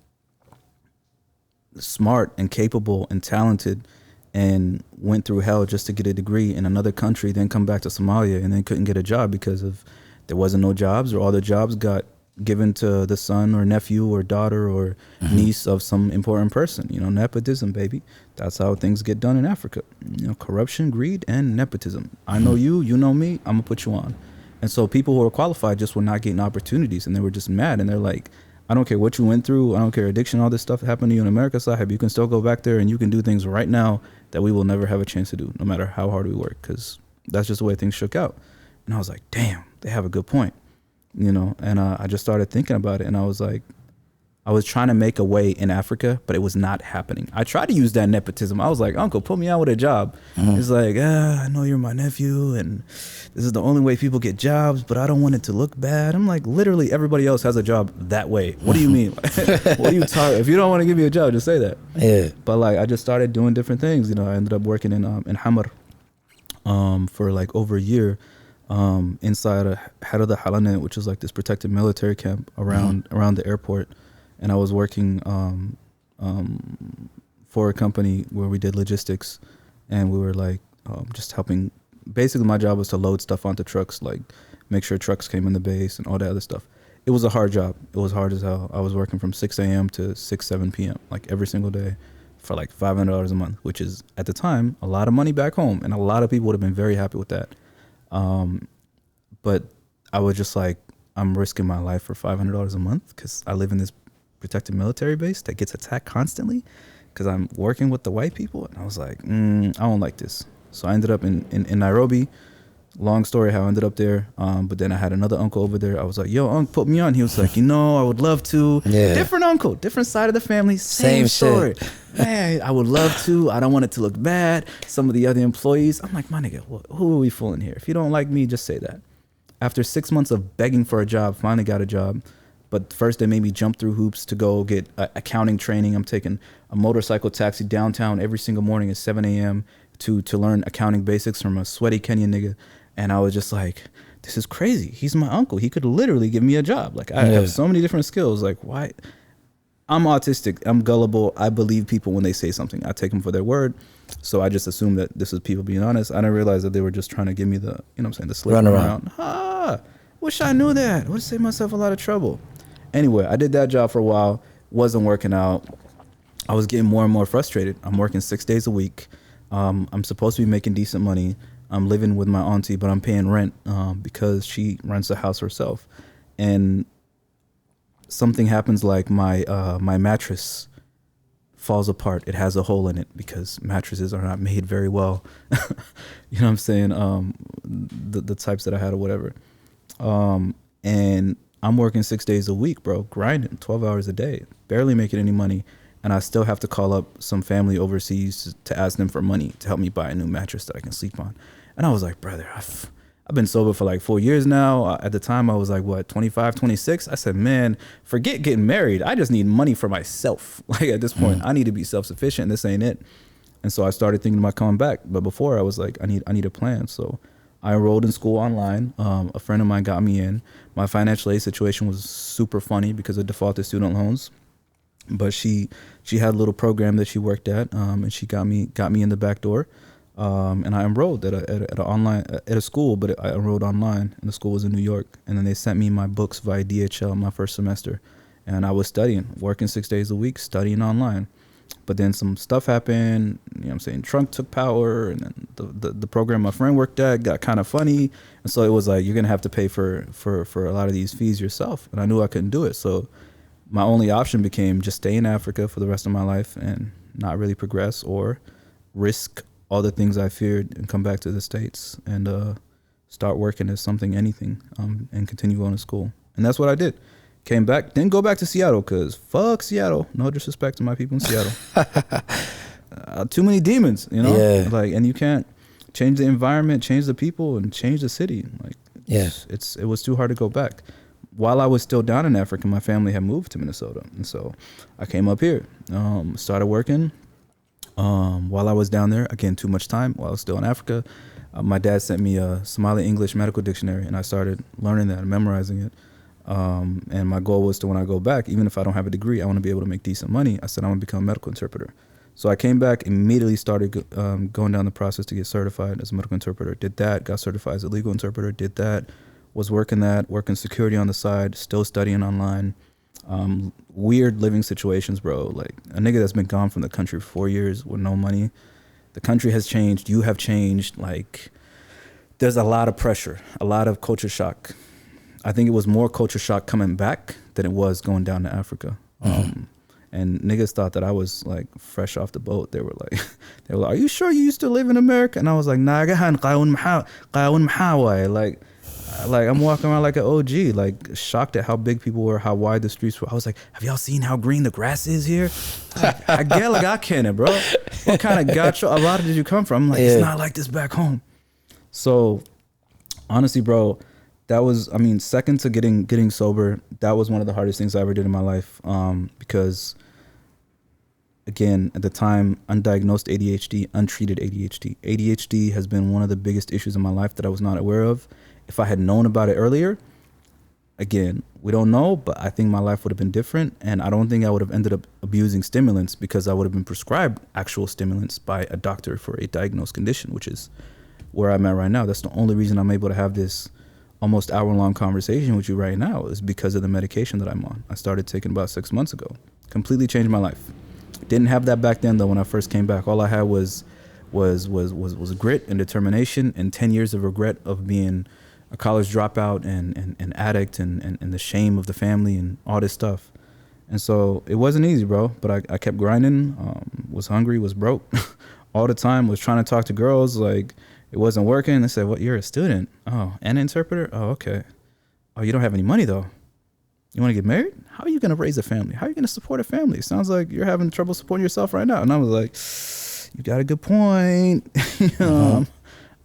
smart and capable and talented, and went through hell just to get a degree in another country, then come back to Somalia and then couldn't get a job because of there wasn't no jobs, or all the jobs got given to the son or nephew or daughter or niece of some important person. You know, nepotism, baby. That's how things get done in Africa. You know, corruption, greed, and nepotism. I know you, you know me, I'm gonna put you on. And so people who are qualified just were not getting opportunities, and they were just mad, and they're like, I don't care what you went through. I don't care, addiction, all this stuff happened to you in America, Sahib. You can still go back there and you can do things right now that we will never have a chance to do, no matter how hard we work, because that's just the way things shook out. And I was like, damn, they have a good point, you know. And I just started thinking about it, and I was like, I was trying to make a way in Africa, but it was not happening. I tried to use that nepotism. I was like, uncle, put me out with a job. It's like, I know you're my nephew, and this is the only way people get jobs, but I don't want it to look bad. I'm like, literally everybody else has a job that way. What do you mean? What are you talking? If you don't want to give me a job, just say that. Yeah. But like, I just started doing different things. You know, I ended up working in Hamar for like over a year, inside a Hara the Halanet, which is like this protected military camp around the airport. And I was working for a company where we did logistics, and we were like just helping. Basically, my job was to load stuff onto trucks, like make sure trucks came in the base and all that other stuff. It was a hard job. It was hard as hell. I was working from 6 a.m. to 7 p.m. like every single day for like $500 a month, which is at the time a lot of money back home, and a lot of people would have been very happy with that. But I was just like, I'm risking my life for $500 a month because I live in this protected military base that gets attacked constantly because I'm working with the white people. And I was like, I don't like this. So I ended up in Nairobi. Long story how I ended up there. But then I had another uncle over there. I was like, yo, uncle, put me on. He was like, I would love to. Yeah. Different uncle, different side of the family, same story. Shit. Man, I would love to. I don't want it to look bad. Some of the other employees, I'm like, my nigga, who are we fooling here? If you don't like me, just say that. After 6 months of begging for a job, finally got a job. But first they made me jump through hoops to go get accounting training. I'm taking a motorcycle taxi downtown every single morning at 7 a.m. to learn accounting basics from a sweaty Kenyan nigga. And I was just like, this is crazy. He's my uncle. He could literally give me a job. Like, I have so many different skills. Like, why? I'm autistic. I'm gullible. I believe people when they say something. I take them for their word. So I just assumed that this is people being honest. I didn't realize that they were just trying to give me the, the slip around. Wish I knew that. Would save myself a lot of trouble. Anyway, I did that job for a while. Wasn't working out. I was getting more and more frustrated. I'm working 6 days a week. I'm supposed to be making decent money. I'm living with my auntie, but I'm paying rent because she rents a house herself. And something happens, like my mattress falls apart. It has a hole in it because mattresses are not made very well. You know what I'm saying? The types that I had or whatever. And I'm working 6 days a week, bro, grinding 12 hours a day, barely making any money. And I still have to call up some family overseas to ask them for money to help me buy a new mattress that I can sleep on. And I was like, brother, I've been sober for like 4 years now. At the time, I was like, 25, 26? I said, man, forget getting married. I just need money for myself. Like, at this point, I need to be self-sufficient. This ain't it. And so I started thinking about coming back. But before, I was like, I need a plan. So I enrolled in school online. A friend of mine got me in. My financial aid situation was super funny because of defaulted student loans. But she had a little program that she worked at, and she got me in the back door. And I enrolled at a school, but I enrolled online, and the school was in New York. And then they sent me my books via DHL my first semester, and I was studying, working 6 days a week, studying online. But then some stuff happened, you know what I'm saying? Trump took power, and then the program my friend worked at got kind of funny. And so it was like, you're going to have to pay for a lot of these fees yourself. And I knew I couldn't do it. So my only option became just stay in Africa for the rest of my life and not really progress, or risk all the things I feared and come back to the States and start working as anything, and continue going to school. And that's what I did. Came back, didn't go back to Seattle because fuck Seattle. No disrespect to my people in Seattle. Too many demons, you know? Yeah. Like, and you can't change the environment, change the people, and change the city. Like, Yeah. it was too hard to go back. While I was still down in Africa, my family had moved to Minnesota. And so I came up here, started working. While I was down there, again, too much time while I was still in Africa. My dad sent me a Somali English medical dictionary, and I started learning that and memorizing it. And my goal was to, when I go back, even if I don't have a degree, I want to be able to make decent money. I said, I want to become a medical interpreter. So I came back, immediately started going down the process to get certified as a medical interpreter. Did that, got certified as a legal interpreter, did that, was working security on the side, still studying online. Weird living situations, bro. Like a nigga that's been gone from the country for 4 years with no money. The country has changed. You have changed. Like, there's a lot of pressure, a lot of culture shock. I think it was more culture shock coming back than it was going down to Africa. And niggas thought that I was like fresh off the boat. They were like, are you sure you used to live in America? And I was like, nah, like I'm walking around like an OG, like shocked at how big people were, how wide the streets were. I was like, have y'all seen how green the grass is here? I get like I can it, bro. What kind of gacho a lot did you come from? I'm like, it's not like this back home. So honestly, bro, that was, I mean, second to getting sober, that was one of the hardest things I ever did in my life. Because again, at the time, undiagnosed ADHD, untreated ADHD. ADHD has been one of the biggest issues in my life that I was not aware of. If I had known about it earlier, again, we don't know, but I think my life would have been different. And I don't think I would have ended up abusing stimulants, because I would have been prescribed actual stimulants by a doctor for a diagnosed condition, which is where I'm at right now. That's the only reason I'm able to have this almost hour-long conversation with you right now, is because of the medication that I'm on. I started taking about 6 months ago. Completely changed my life. Didn't have that back then though. When I first came back, all I had was grit and determination, and 10 years of regret of being a college dropout and addict and the shame of the family and all this stuff. And so it wasn't easy, bro, but I kept grinding, was hungry, was broke all the time, was trying to talk to girls, like it wasn't working. They said, what, you're a student? Oh, and an interpreter? Oh, okay. Oh, you don't have any money though. You want to get married? How are you going to raise a family? How are you going to support a family? It sounds like you're having trouble supporting yourself right now. And I was like, you got a good point. I'm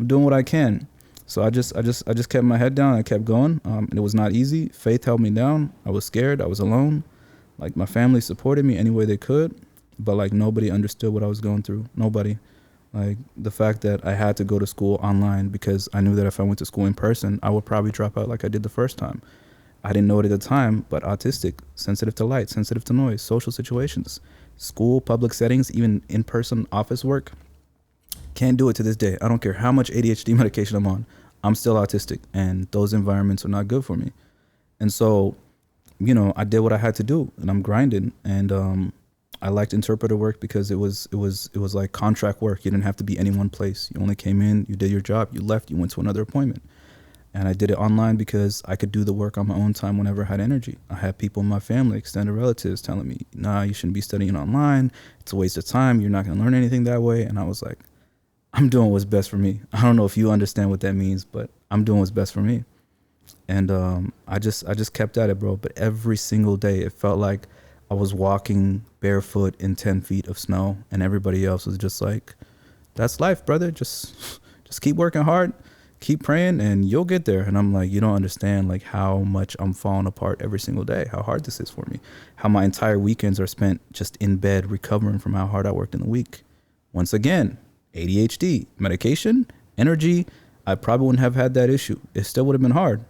doing what I can. So I just kept my head down. I kept going. And it was not easy. Faith held me down. I was scared. I was alone. Like, my family supported me any way they could, but like nobody understood what I was going through. Nobody. Like, the fact that I had to go to school online because I knew that if I went to school in person, I would probably drop out like I did the first time. I didn't know it at the time, but autistic, sensitive to light, sensitive to noise, social situations, school, public settings, even in-person office work. Can't do it to this day. I don't care how much ADHD medication I'm on. I'm still autistic, and those environments are not good for me. And so, you know, I did what I had to do, and I'm grinding. And I liked interpreter work because it was like contract work. You didn't have to be any one place. You only came in, you did your job, you left, you went to another appointment. And I did it online because I could do the work on my own time whenever I had energy. I had people in my family, extended relatives, telling me, nah, you shouldn't be studying online. It's a waste of time. You're not going to learn anything that way. And I was like, I'm doing what's best for me. I don't know if you understand what that means, but I'm doing what's best for me. And I just kept at it, bro. But every single day, it felt like I was walking barefoot in 10 feet of snow, and everybody else was just like, that's life, brother. Just keep working hard. Keep praying and you'll get there. And I'm like, you don't understand like how much I'm falling apart every single day, how hard this is for me, how my entire weekends are spent just in bed recovering from how hard I worked in the week. Once again, ADHD, medication, energy, I probably wouldn't have had that issue. It still would have been hard,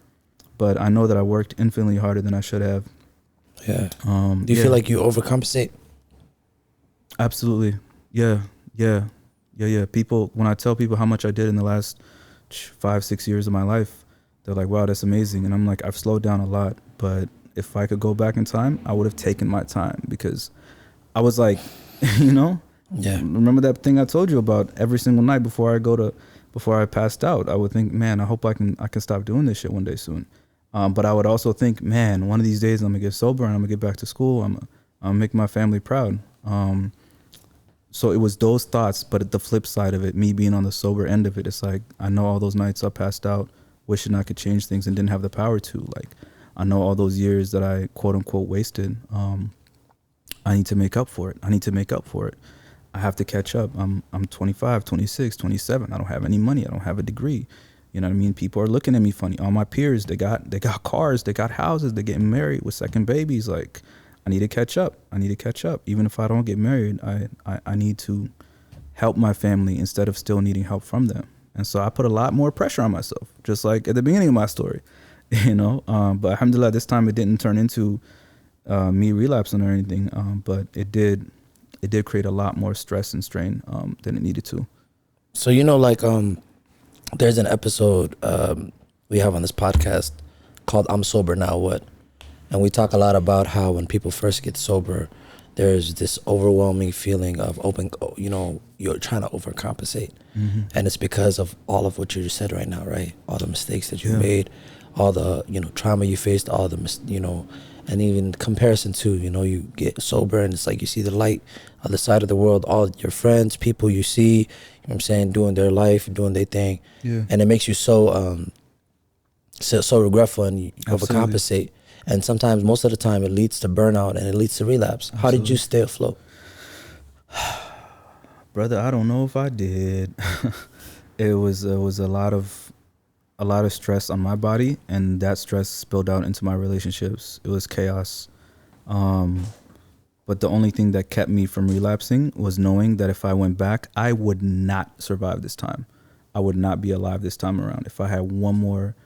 but I know that I worked infinitely harder than I should have. Yeah. Do you feel like you overcompensate? Absolutely. Yeah. People, when I tell people how much I did in the last 5-6 years of my life, they're like, wow, that's amazing. And I'm like, I've slowed down a lot, but if I could go back in time, I would have taken my time, because I was like You know? Yeah. Remember that thing I told you about every single night before I passed out? I would think, man, I hope I can stop doing this shit one day soon. But I would also think, man, one of these days I'm gonna get sober and I'm gonna get back to school. I'm gonna make my family proud. So it was those thoughts, but at the flip side of it, me being on the sober end of it, it's like, I know all those nights I passed out, wishing I could change things and didn't have the power to. Like, I know all those years that I quote unquote wasted. I need to make up for it. I have to catch up. I'm 25, 26, 27. I don't have any money. I don't have a degree. You know what I mean? People are looking at me funny. All my peers, they got cars, they got houses, they're getting married with second babies. Like, I need to catch up. Even if I don't get married, I need to help my family instead of still needing help from them. And so I put a lot more pressure on myself, just like at the beginning of my story, you know. But alhamdulillah, this time it didn't turn into me relapsing or anything. But it did create a lot more stress and strain than it needed to. So, you know, like, there's an episode we have on this podcast called I'm Sober Now What? And we talk a lot about how when people first get sober, there's this overwhelming feeling of you're trying to overcompensate. Mm-hmm. And it's because of all of what you just said right now, right? All the mistakes that you made, all the, trauma you faced, all the, and even comparison to, you get sober and it's like you see the light on the side of the world, all your friends, people you see, you know what I'm saying, doing their life, doing their thing. Yeah. And it makes you so regretful and you overcompensate. And sometimes, most of the time, it leads to burnout and it leads to relapse. How did you stay afloat? Brother, I don't know if I did. It was a lot of stress on my body, and that stress spilled out into my relationships. It was chaos. But the only thing that kept me from relapsing was knowing that if I went back, I would not survive this time. I would not be alive this time around. If I had one more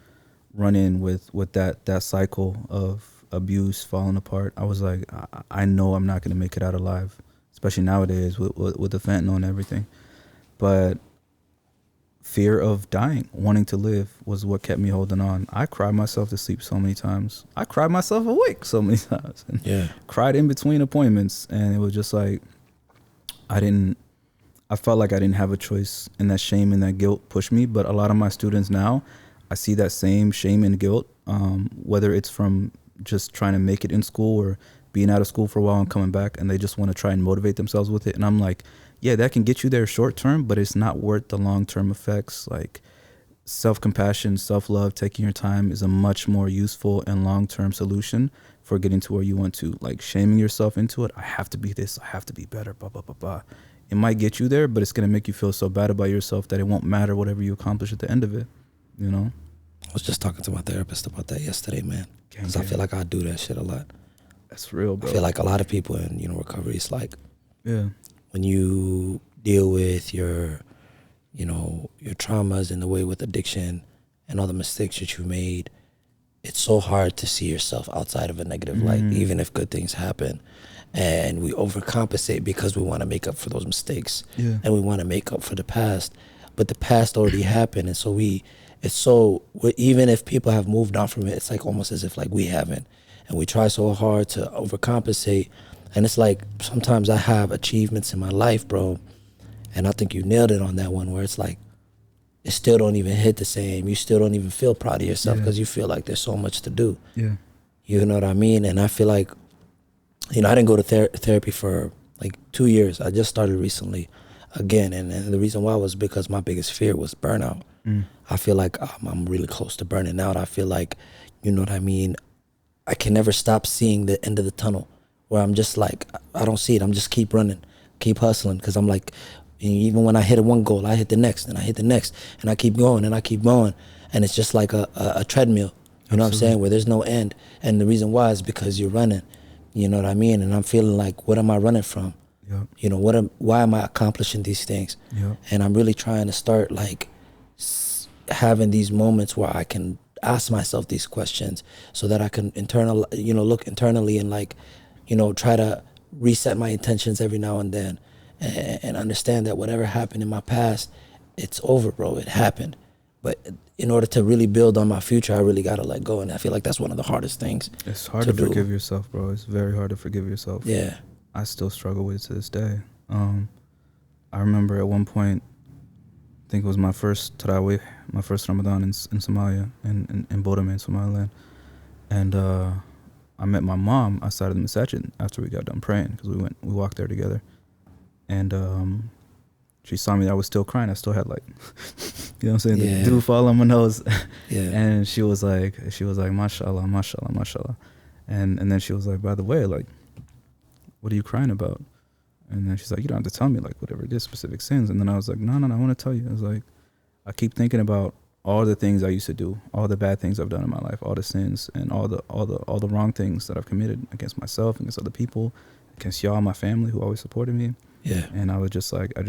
run in with that cycle of abuse falling apart, I was like, I know I'm not going to make it out alive, especially nowadays with the fentanyl and everything. But fear of dying, wanting to live, was what kept me holding on. I cried myself to sleep so many times. I cried myself awake so many times. And cried in between appointments, and it was just like I felt like I didn't have a choice, and that shame and that guilt pushed me. But a lot of my students now, I see that same shame and guilt, whether it's from just trying to make it in school or being out of school for a while and coming back, and they just want to try and motivate themselves with it. And I'm like, yeah, that can get you there short term, but it's not worth the long term effects. Like, self-compassion, self-love, taking your time is a much more useful and long-term solution for getting to where you want to. Like, shaming yourself into it, I have to be this, I have to be better, blah, blah, blah, blah. It might get you there, but it's going to make you feel so bad about yourself that it won't matter whatever you accomplish at the end of it. You know, I was just talking to my therapist about that yesterday, man. Because I feel like I do that shit a lot. That's real, bro. I feel like a lot of people in recovery, it's like, when you deal with your traumas and the way with addiction and all the mistakes that you made, it's so hard to see yourself outside of a negative light, even if good things happen. And we overcompensate because we want to make up for those mistakes, and we want to make up for the past. But the past already happened, and so even if people have moved on from it, it's like almost as if like we haven't. And we try so hard to overcompensate. And it's like, sometimes I have achievements in my life, bro, and I think you nailed it on that one, where it's like, it still don't even hit the same. You still don't even feel proud of yourself because you feel like there's so much to do. Yeah. You know what I mean? And I feel like, I didn't go to therapy for like 2 years. I just started recently again. And the reason why was because my biggest fear was burnout. I feel like I'm really close to burning out. I feel like, you know what I mean? I can never stop seeing the end of the tunnel, where I'm just like, I don't see it. I'm just keep running, keep hustling. Because I'm like, even when I hit one goal, I hit the next, and I hit the next, and I keep going, and I keep going. And it's just like a treadmill, you know what I'm saying, where there's no end. And the reason why is because you're running, you know what I mean? And I'm feeling like, what am I running from? Why am I accomplishing these things? And I'm really trying to start like having these moments where I can ask myself these questions, so that I can look internally and like, try to reset my intentions every now and then, and understand that whatever happened in my past, it's over, bro. It happened. But in order to really build on my future, I really got to let go. And I feel like that's one of the hardest things. It's hard to forgive yourself, bro. It's very hard to forgive yourself. Yeah. I still struggle with to this day. I remember at one point, I think it was my first Tarawih, my first Ramadan in Somalia, in Bodom in Somaliland. And I met my mom outside of the masajid after we got done praying, because we walked there together. And she saw me, I was still crying. I still had, like, you know what I'm saying, the dew fall on my nose. And she was like, mashallah, mashallah, mashallah. And then she was like, by the way, like, what are you crying about? And then she's like, you don't have to tell me, like, whatever it is, specific sins. And then I was like, no, I want to tell you. I was like, I keep thinking about all the things I used to do, all the bad things I've done in my life, all the sins and all the wrong things that I've committed against myself, against other people, against y'all, my family, who always supported me. Yeah. And I was just like, I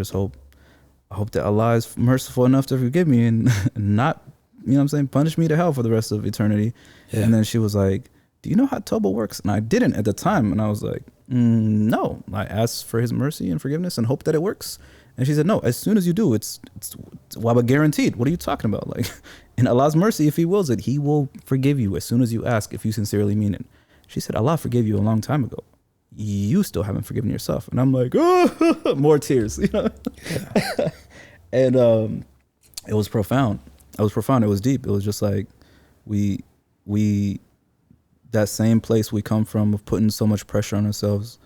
hope that Allah is merciful enough to forgive me and not, you know what I'm saying, punish me to hell for the rest of eternity. Yeah. And then she was like, do you know how Tawbah works? And I didn't at the time. And I was like, no. I asked for his mercy and forgiveness and hope that it works. And she said, no, as soon as you do, it's waba guaranteed. What are you talking about? Like, in Allah's mercy, if he wills it, he will forgive you as soon as you ask, if you sincerely mean it. She said, Allah forgave you a long time ago. You still haven't forgiven yourself. And I'm like, oh, more tears, you know? Yeah. And it was profound. It was deep. It was just like, we that same place we come from of putting so much pressure on ourselves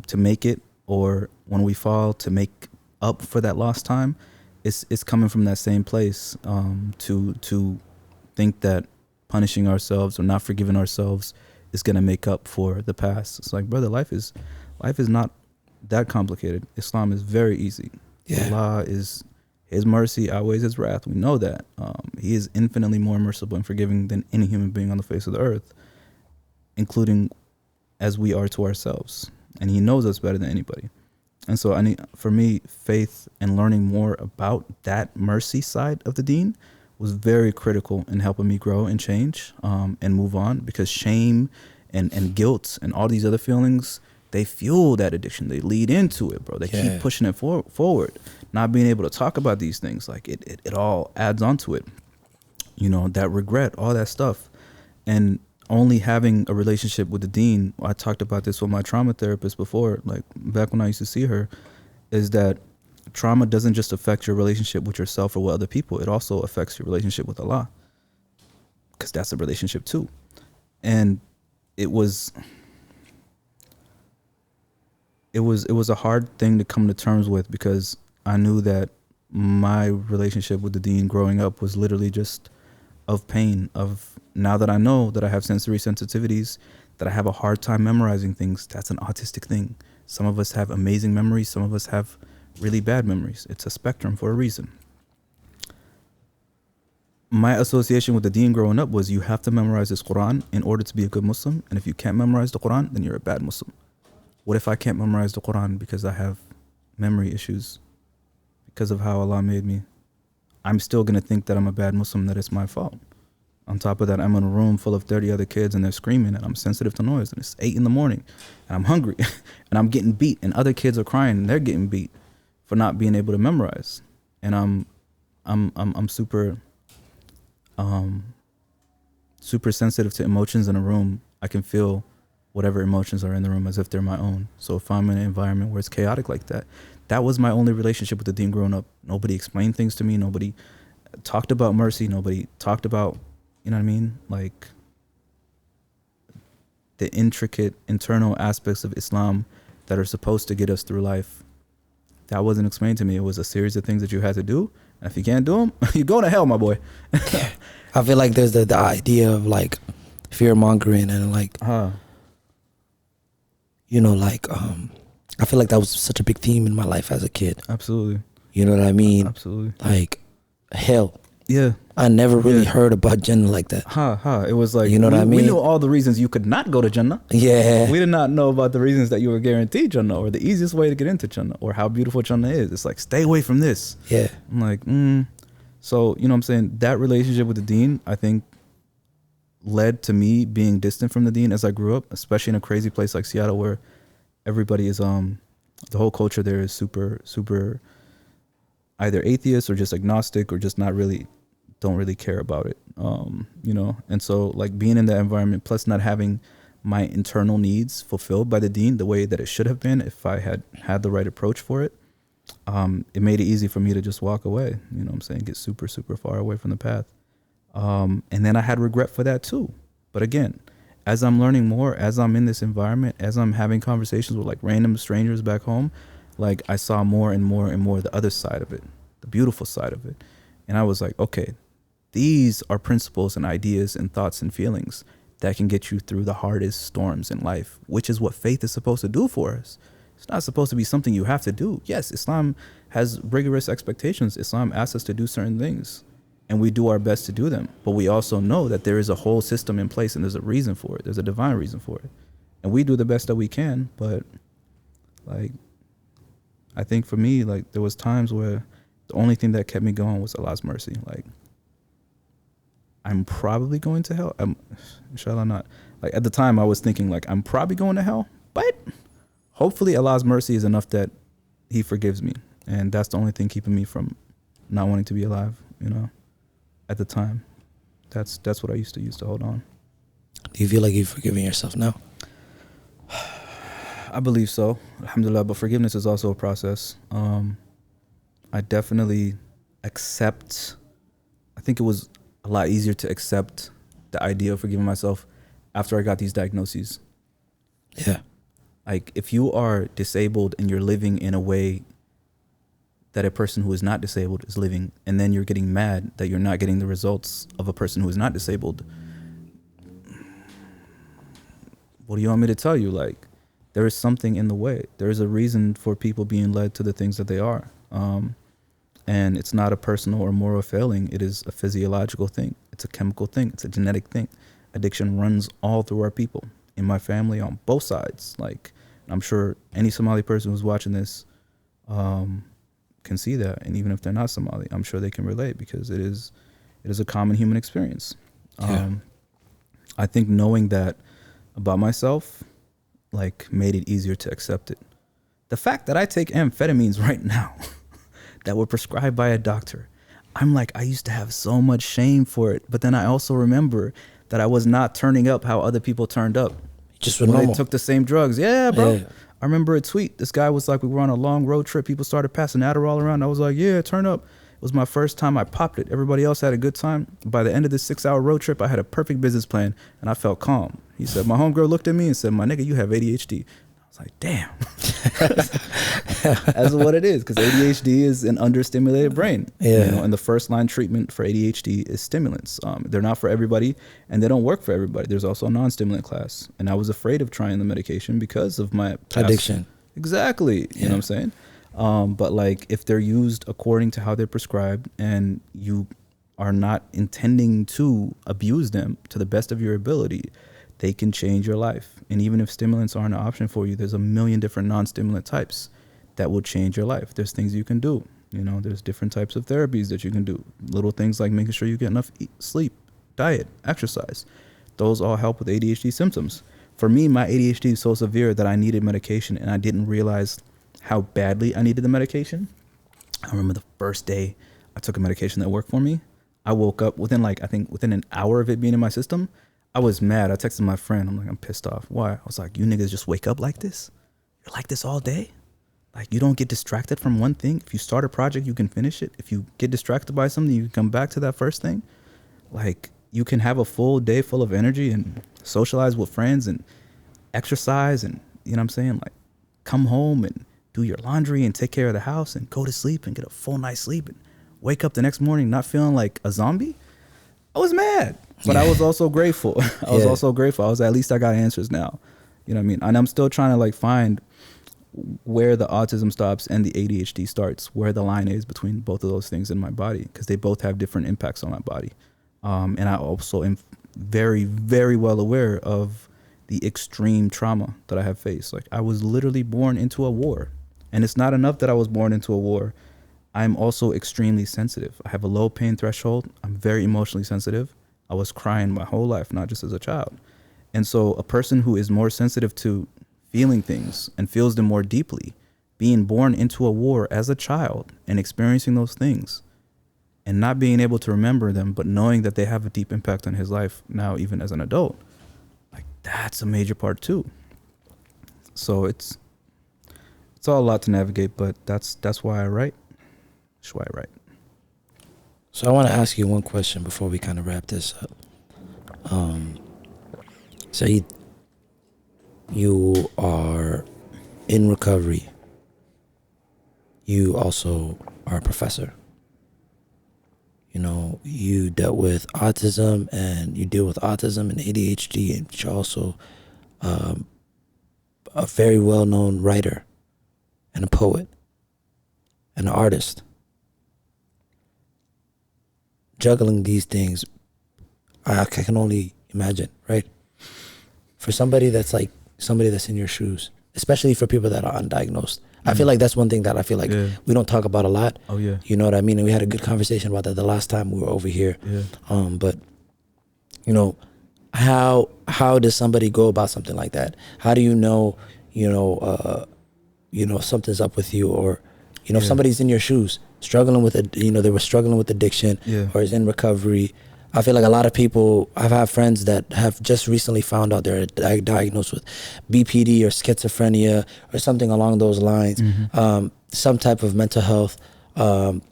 to make it, or when we fall to make up for that lost time, it's coming from that same place, to think that punishing ourselves or not forgiving ourselves is going to make up for the past. It's like, brother, life is not that complicated. Islam is very easy. Yeah. Allah is, his mercy outweighs his wrath. We know that. He is infinitely more merciful and forgiving than any human being on the face of the earth, including as we are to ourselves. And he knows us better than anybody. And so for me, faith and learning more about that mercy side of the deen was very critical in helping me grow and change, and move on, because shame and guilt and all these other feelings, they fuel that addiction. They lead into it, bro. They keep pushing it forward. Not being able to talk about these things, like it all adds onto it. You know, that regret, all that stuff. And only having a relationship with the deen, I talked about this with my trauma therapist before, like back when I used to see her, is that trauma doesn't just affect your relationship with yourself or with other people. It also affects your relationship with Allah, because that's a relationship too. And it was a hard thing to come to terms with, because I knew that my relationship with the deen growing up was literally just of pain, of, now that I know that I have sensory sensitivities, that I have a hard time memorizing things, that's an autistic thing. Some of us have amazing memories, some of us have really bad memories. It's a spectrum for a reason. My association with the deen growing up was, you have to memorize this Quran in order to be a good Muslim, and if you can't memorize the Quran, then you're a bad Muslim. What if I can't memorize the Quran because I have memory issues because of how Allah made me? I'm still going to think that I'm a bad Muslim, that it's my fault. On top of that, I'm in a room full of 30 other kids and they're screaming, and I'm sensitive to noise, and it's 8 a.m. and I'm hungry and I'm getting beat, and other kids are crying and they're getting beat for not being able to memorize. And I'm super super sensitive to emotions in a room. I can feel whatever emotions are in the room as if they're my own. So if I'm in an environment where it's chaotic like that, that was my only relationship with the deen growing up. Nobody explained things to me. Nobody talked about mercy. Nobody talked about, you know what I mean? Like the intricate internal aspects of Islam that are supposed to get us through life. That wasn't explained to me. It was a series of things that you had to do. And if you can't do them, you go to hell, my boy. I feel like there's the idea of like fear mongering and like, you know, like, I feel like that was such a big theme in my life as a kid. Absolutely. You know what I mean? Absolutely. Like hell. Yeah. I never really heard about Jannah like that. It was like, you know what I mean? We knew all the reasons you could not go to Jannah. Yeah. We did not know about the reasons that you were guaranteed Jannah, or the easiest way to get into Jannah, or how beautiful Jannah is. It's like, stay away from this. Yeah. I'm like, So, you know what I'm saying? That relationship with the deen, I think, led to me being distant from the deen as I grew up, especially in a crazy place like Seattle, where everybody is, the whole culture there is super, super either atheist or just agnostic, or just not really, don't really care about it, you know? And so like being in that environment, plus not having my internal needs fulfilled by the deen the way that it should have been if I had the right approach for it, it made it easy for me to just walk away. You know what I'm saying? Get super, super far away from the path. And then I had regret for that too. But again, as I'm learning more, as I'm in this environment, as I'm having conversations with like random strangers back home, like I saw more and more and more the other side of it, the beautiful side of it. And I was like, okay, these are principles and ideas and thoughts and feelings that can get you through the hardest storms in life, which is what faith is supposed to do for us. It's not supposed to be something you have to do. Yes, Islam has rigorous expectations. Islam asks us to do certain things, and we do our best to do them. But we also know that there is a whole system in place, and there's a reason for it. There's a divine reason for it. And we do the best that we can. But like, I think for me, like there was times where the only thing that kept me going was Allah's mercy. Like, I'm probably going to hell. Inshallah not. Like at the time I was thinking like, I'm probably going to hell, but hopefully Allah's mercy is enough that he forgives me. And that's the only thing keeping me from not wanting to be alive, you know, at the time. That's what I used to hold on. Do you feel like you've forgiven yourself now? I believe so, alhamdulillah, but forgiveness is also a process. I definitely accept, I think it was a lot easier to accept the idea of forgiving myself after I got these diagnoses. Yeah. Like if you are disabled and you're living in a way that a person who is not disabled is living, and then you're getting mad that you're not getting the results of a person who is not disabled, what do you want me to tell you? Like, there is something in the way. There is a reason for people being led to the things that they are. And it's not a personal or moral failing. It is a physiological thing. It's a chemical thing. It's a genetic thing. Addiction runs all through our people. In my family, on both sides. Like, I'm sure any Somali person who's watching this can see that. And even if they're not Somali, I'm sure they can relate, because it is a common human experience. Yeah. I think knowing that about myself, like, made it easier to accept it. The fact that I take amphetamines right now that were prescribed by a doctor, I'm like, I used to have so much shame for it. But then I also remember that I was not turning up how other people turned up. Just when normal. they took the same drugs. Yeah, bro. Yeah. I remember a tweet. This guy was like, we were on a long road trip. People started passing Adderall around. I was like, yeah, turn up. It was my first time. I popped it. Everybody else had a good time. By the end of this 6-hour road trip, I had a perfect business plan, and I felt calm. He said, my homegirl looked at me and said, my nigga, you have ADHD. I was like, damn. That's what it is, because ADHD is an understimulated brain. Yeah. You know, and the first line treatment for ADHD is stimulants. They're not for everybody, and they don't work for everybody. There's also a non-stimulant class, and I was afraid of trying the medication because of my past addiction. Exactly. You know what I'm saying? But like, if they're used according to how they're prescribed, and you are not intending to abuse them to the best of your ability, they can change your life. And even if stimulants aren't an option for you, there's a million different non-stimulant types that will change your life. There's things you can do. You know, there's different types of therapies that you can do. Little things like making sure you get enough sleep, diet, exercise. Those all help with ADHD symptoms. For me, my ADHD is so severe that I needed medication, and I didn't realize how badly I needed the medication. I remember the first day I took a medication that worked for me. I woke up within an hour of it being in my system. I was mad. I texted my friend. I'm like, I'm pissed off. Why? I was like, you niggas just wake up like this? You're like this all day? Like, you don't get distracted from one thing? If you start a project, you can finish it. If you get distracted by something, you can come back to that first thing. Like, you can have a full day full of energy and socialize with friends and exercise and, you know what I'm saying? Like, come home and do your laundry and take care of the house and go to sleep and get a full night's sleep and wake up the next morning not feeling like a zombie. I was mad, but I was also grateful. I was at least I got answers now. You know what I mean? And I'm still trying to like find where the autism stops and the ADHD starts, where the line is between both of those things in my body, because they both have different impacts on my body. And I also am very, very well aware of the extreme trauma that I have faced. Like, I was literally born into a war, and it's not enough that I was born into a war. I'm also extremely sensitive. I have a low pain threshold. I'm very emotionally sensitive. I was crying my whole life, not just as a child. And so a person who is more sensitive to feeling things and feels them more deeply, being born into a war as a child and experiencing those things and not being able to remember them, but knowing that they have a deep impact on his life now, even as an adult, like, that's a major part too. So it's all a lot to navigate, but that's why I write. That's why I write. So I want to ask you one question before we kind of wrap this up. So you are in recovery. You also are a professor. You know, you dealt with autism and you deal with autism and ADHD, and you're also a very well-known writer and a poet and an artist. Juggling these things, I can only imagine, right? For somebody that's in your shoes, especially for people that are undiagnosed. I feel like that's one thing that I feel like we don't talk about a lot. Oh yeah. You know what I mean? And we had a good conversation about that the last time we were over here. Yeah. But you know, how does somebody go about something like that? How do you know, something's up with you, or if somebody's in your shoes struggling with it, they were struggling with addiction or is in recovery. I feel like a lot of people, I've had friends that have just recently found out they're diagnosed with BPD or schizophrenia or something along those lines, some type of mental health, and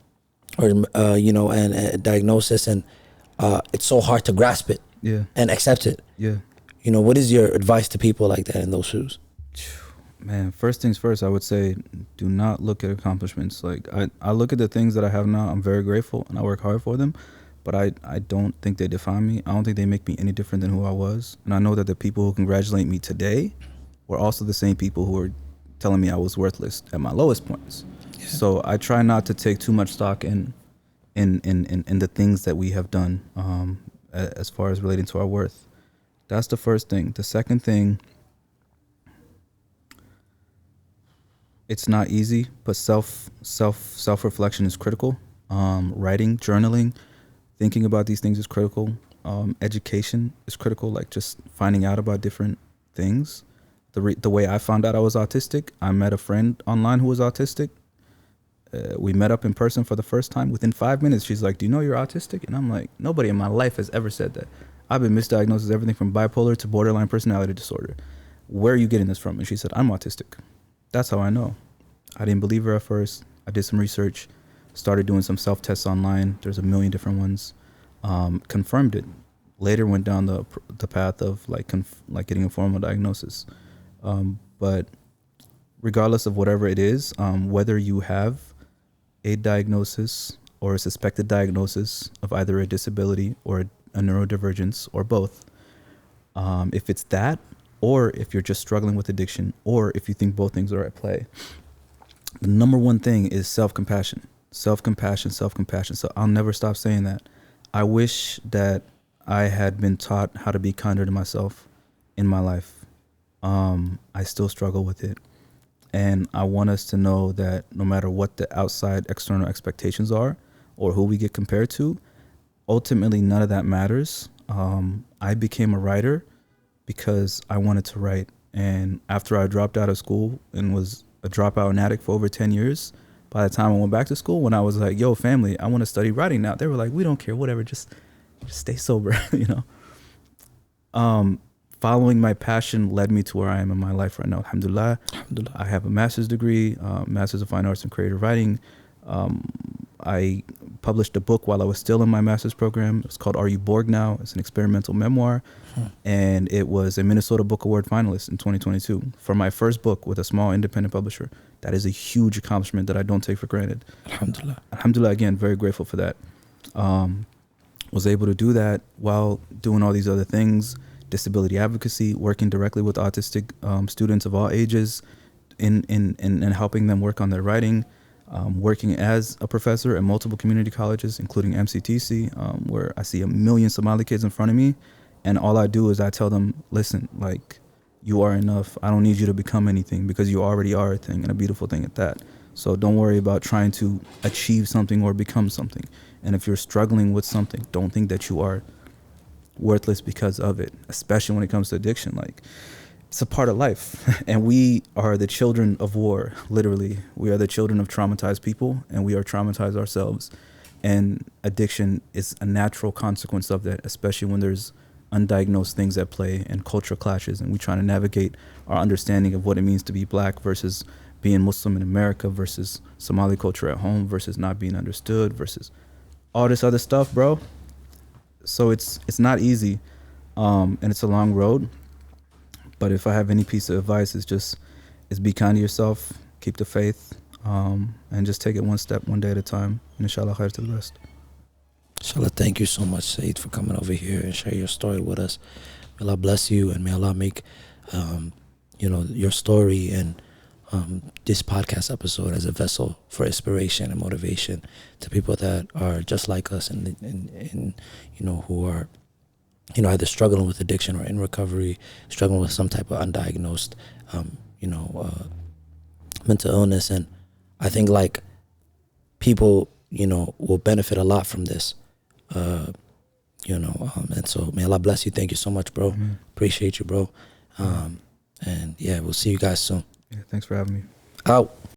diagnosis, and it's so hard to grasp it and accept it. Yeah. What is your advice to people like that in those shoes? Man, first things first, I would say do not look at accomplishments. Like I look at the things that I have now, I'm very grateful and I work hard for them. But I don't think they define me. I don't think they make me any different than who I was. And I know that the people who congratulate me today were also the same people who were telling me I was worthless at my lowest points. Yeah. So I try not to take too much stock in the things that we have done as far as relating to our worth. That's the first thing. The second thing, it's not easy, but self-reflection is critical. Writing, journaling, thinking about these things is critical. Education is critical, like just finding out about different things. The way I found out I was autistic, I met a friend online who was autistic. We met up in person for the first time. Within 5 minutes, she's like, "Do you know you're autistic?" And I'm like, nobody in my life has ever said that. I've been misdiagnosed as everything from bipolar to borderline personality disorder. Where are you getting this from? And she said, "I'm autistic." That's how I know. I didn't believe her at first. I did some research. Started doing some self-tests online. There's a million different ones. Confirmed it. Later went down the path of like getting a formal diagnosis. But regardless of whatever it is, whether you have a diagnosis or a suspected diagnosis of either a disability or a neurodivergence or both, if it's that, or if you're just struggling with addiction, or if you think both things are at play, the number one thing is self-compassion. Self-compassion. So I'll never stop saying that. I wish that I had been taught how to be kinder to myself in my life. I still struggle with it. And I want us to know that no matter what the outside external expectations are or who we get compared to, ultimately none of that matters. I became a writer because I wanted to write. And after I dropped out of school and was a dropout and addict for over 10 years, by the time I went back to school, when I was like, "Yo, family, I want to study writing now," they were like, "We don't care, whatever, just stay sober," Following my passion led me to where I am in my life right now. Alhamdulillah. I have a master's degree, Master's of Fine Arts in Creative Writing. I published a book while I was still in my master's program. It's called Are You Borg Now? It's an experimental memoir. And it was a Minnesota Book Award finalist in 2022 for my first book with a small independent publisher. That is a huge accomplishment that I don't take for granted. Alhamdulillah. Alhamdulillah, again, very grateful for that. Was able to do that while doing all these other things, disability advocacy, working directly with autistic students of all ages in helping them work on their writing, working as a professor at multiple community colleges, including MCTC, where I see a million Somali kids in front of me. And all I do is I tell them, listen, like, you are enough. I don't need you to become anything because you already are a thing, and a beautiful thing at that. So don't worry about trying to achieve something or become something. And if you're struggling with something, don't think that you are worthless because of it, especially when it comes to addiction. Like, it's a part of life. And we are the children of war, literally. We are the children of traumatized people, and we are traumatized ourselves. And addiction is a natural consequence of that, especially when there's undiagnosed things at play and cultural clashes, and we trying to navigate our understanding of what it means to be black versus being Muslim in America versus Somali culture at home versus not being understood versus all this other stuff, bro. So it's not easy, and it's a long road. But if I have any piece of advice, is be kind to yourself, keep the faith, and just take it one step, one day at a time. And inshallah, khair to the rest. Inshallah, thank you so much, Saeed, for coming over here and share your story with us. May Allah bless you, and may Allah make, your story and this podcast episode as a vessel for inspiration and motivation to people that are just like us and who are, either struggling with addiction or in recovery, struggling with some type of undiagnosed, mental illness. And I think like people, will benefit a lot from this, and so may Allah bless you. Thank you so much, bro. Mm-hmm. Appreciate you, bro. And yeah, we'll see you guys soon. Yeah, thanks for having me. Out.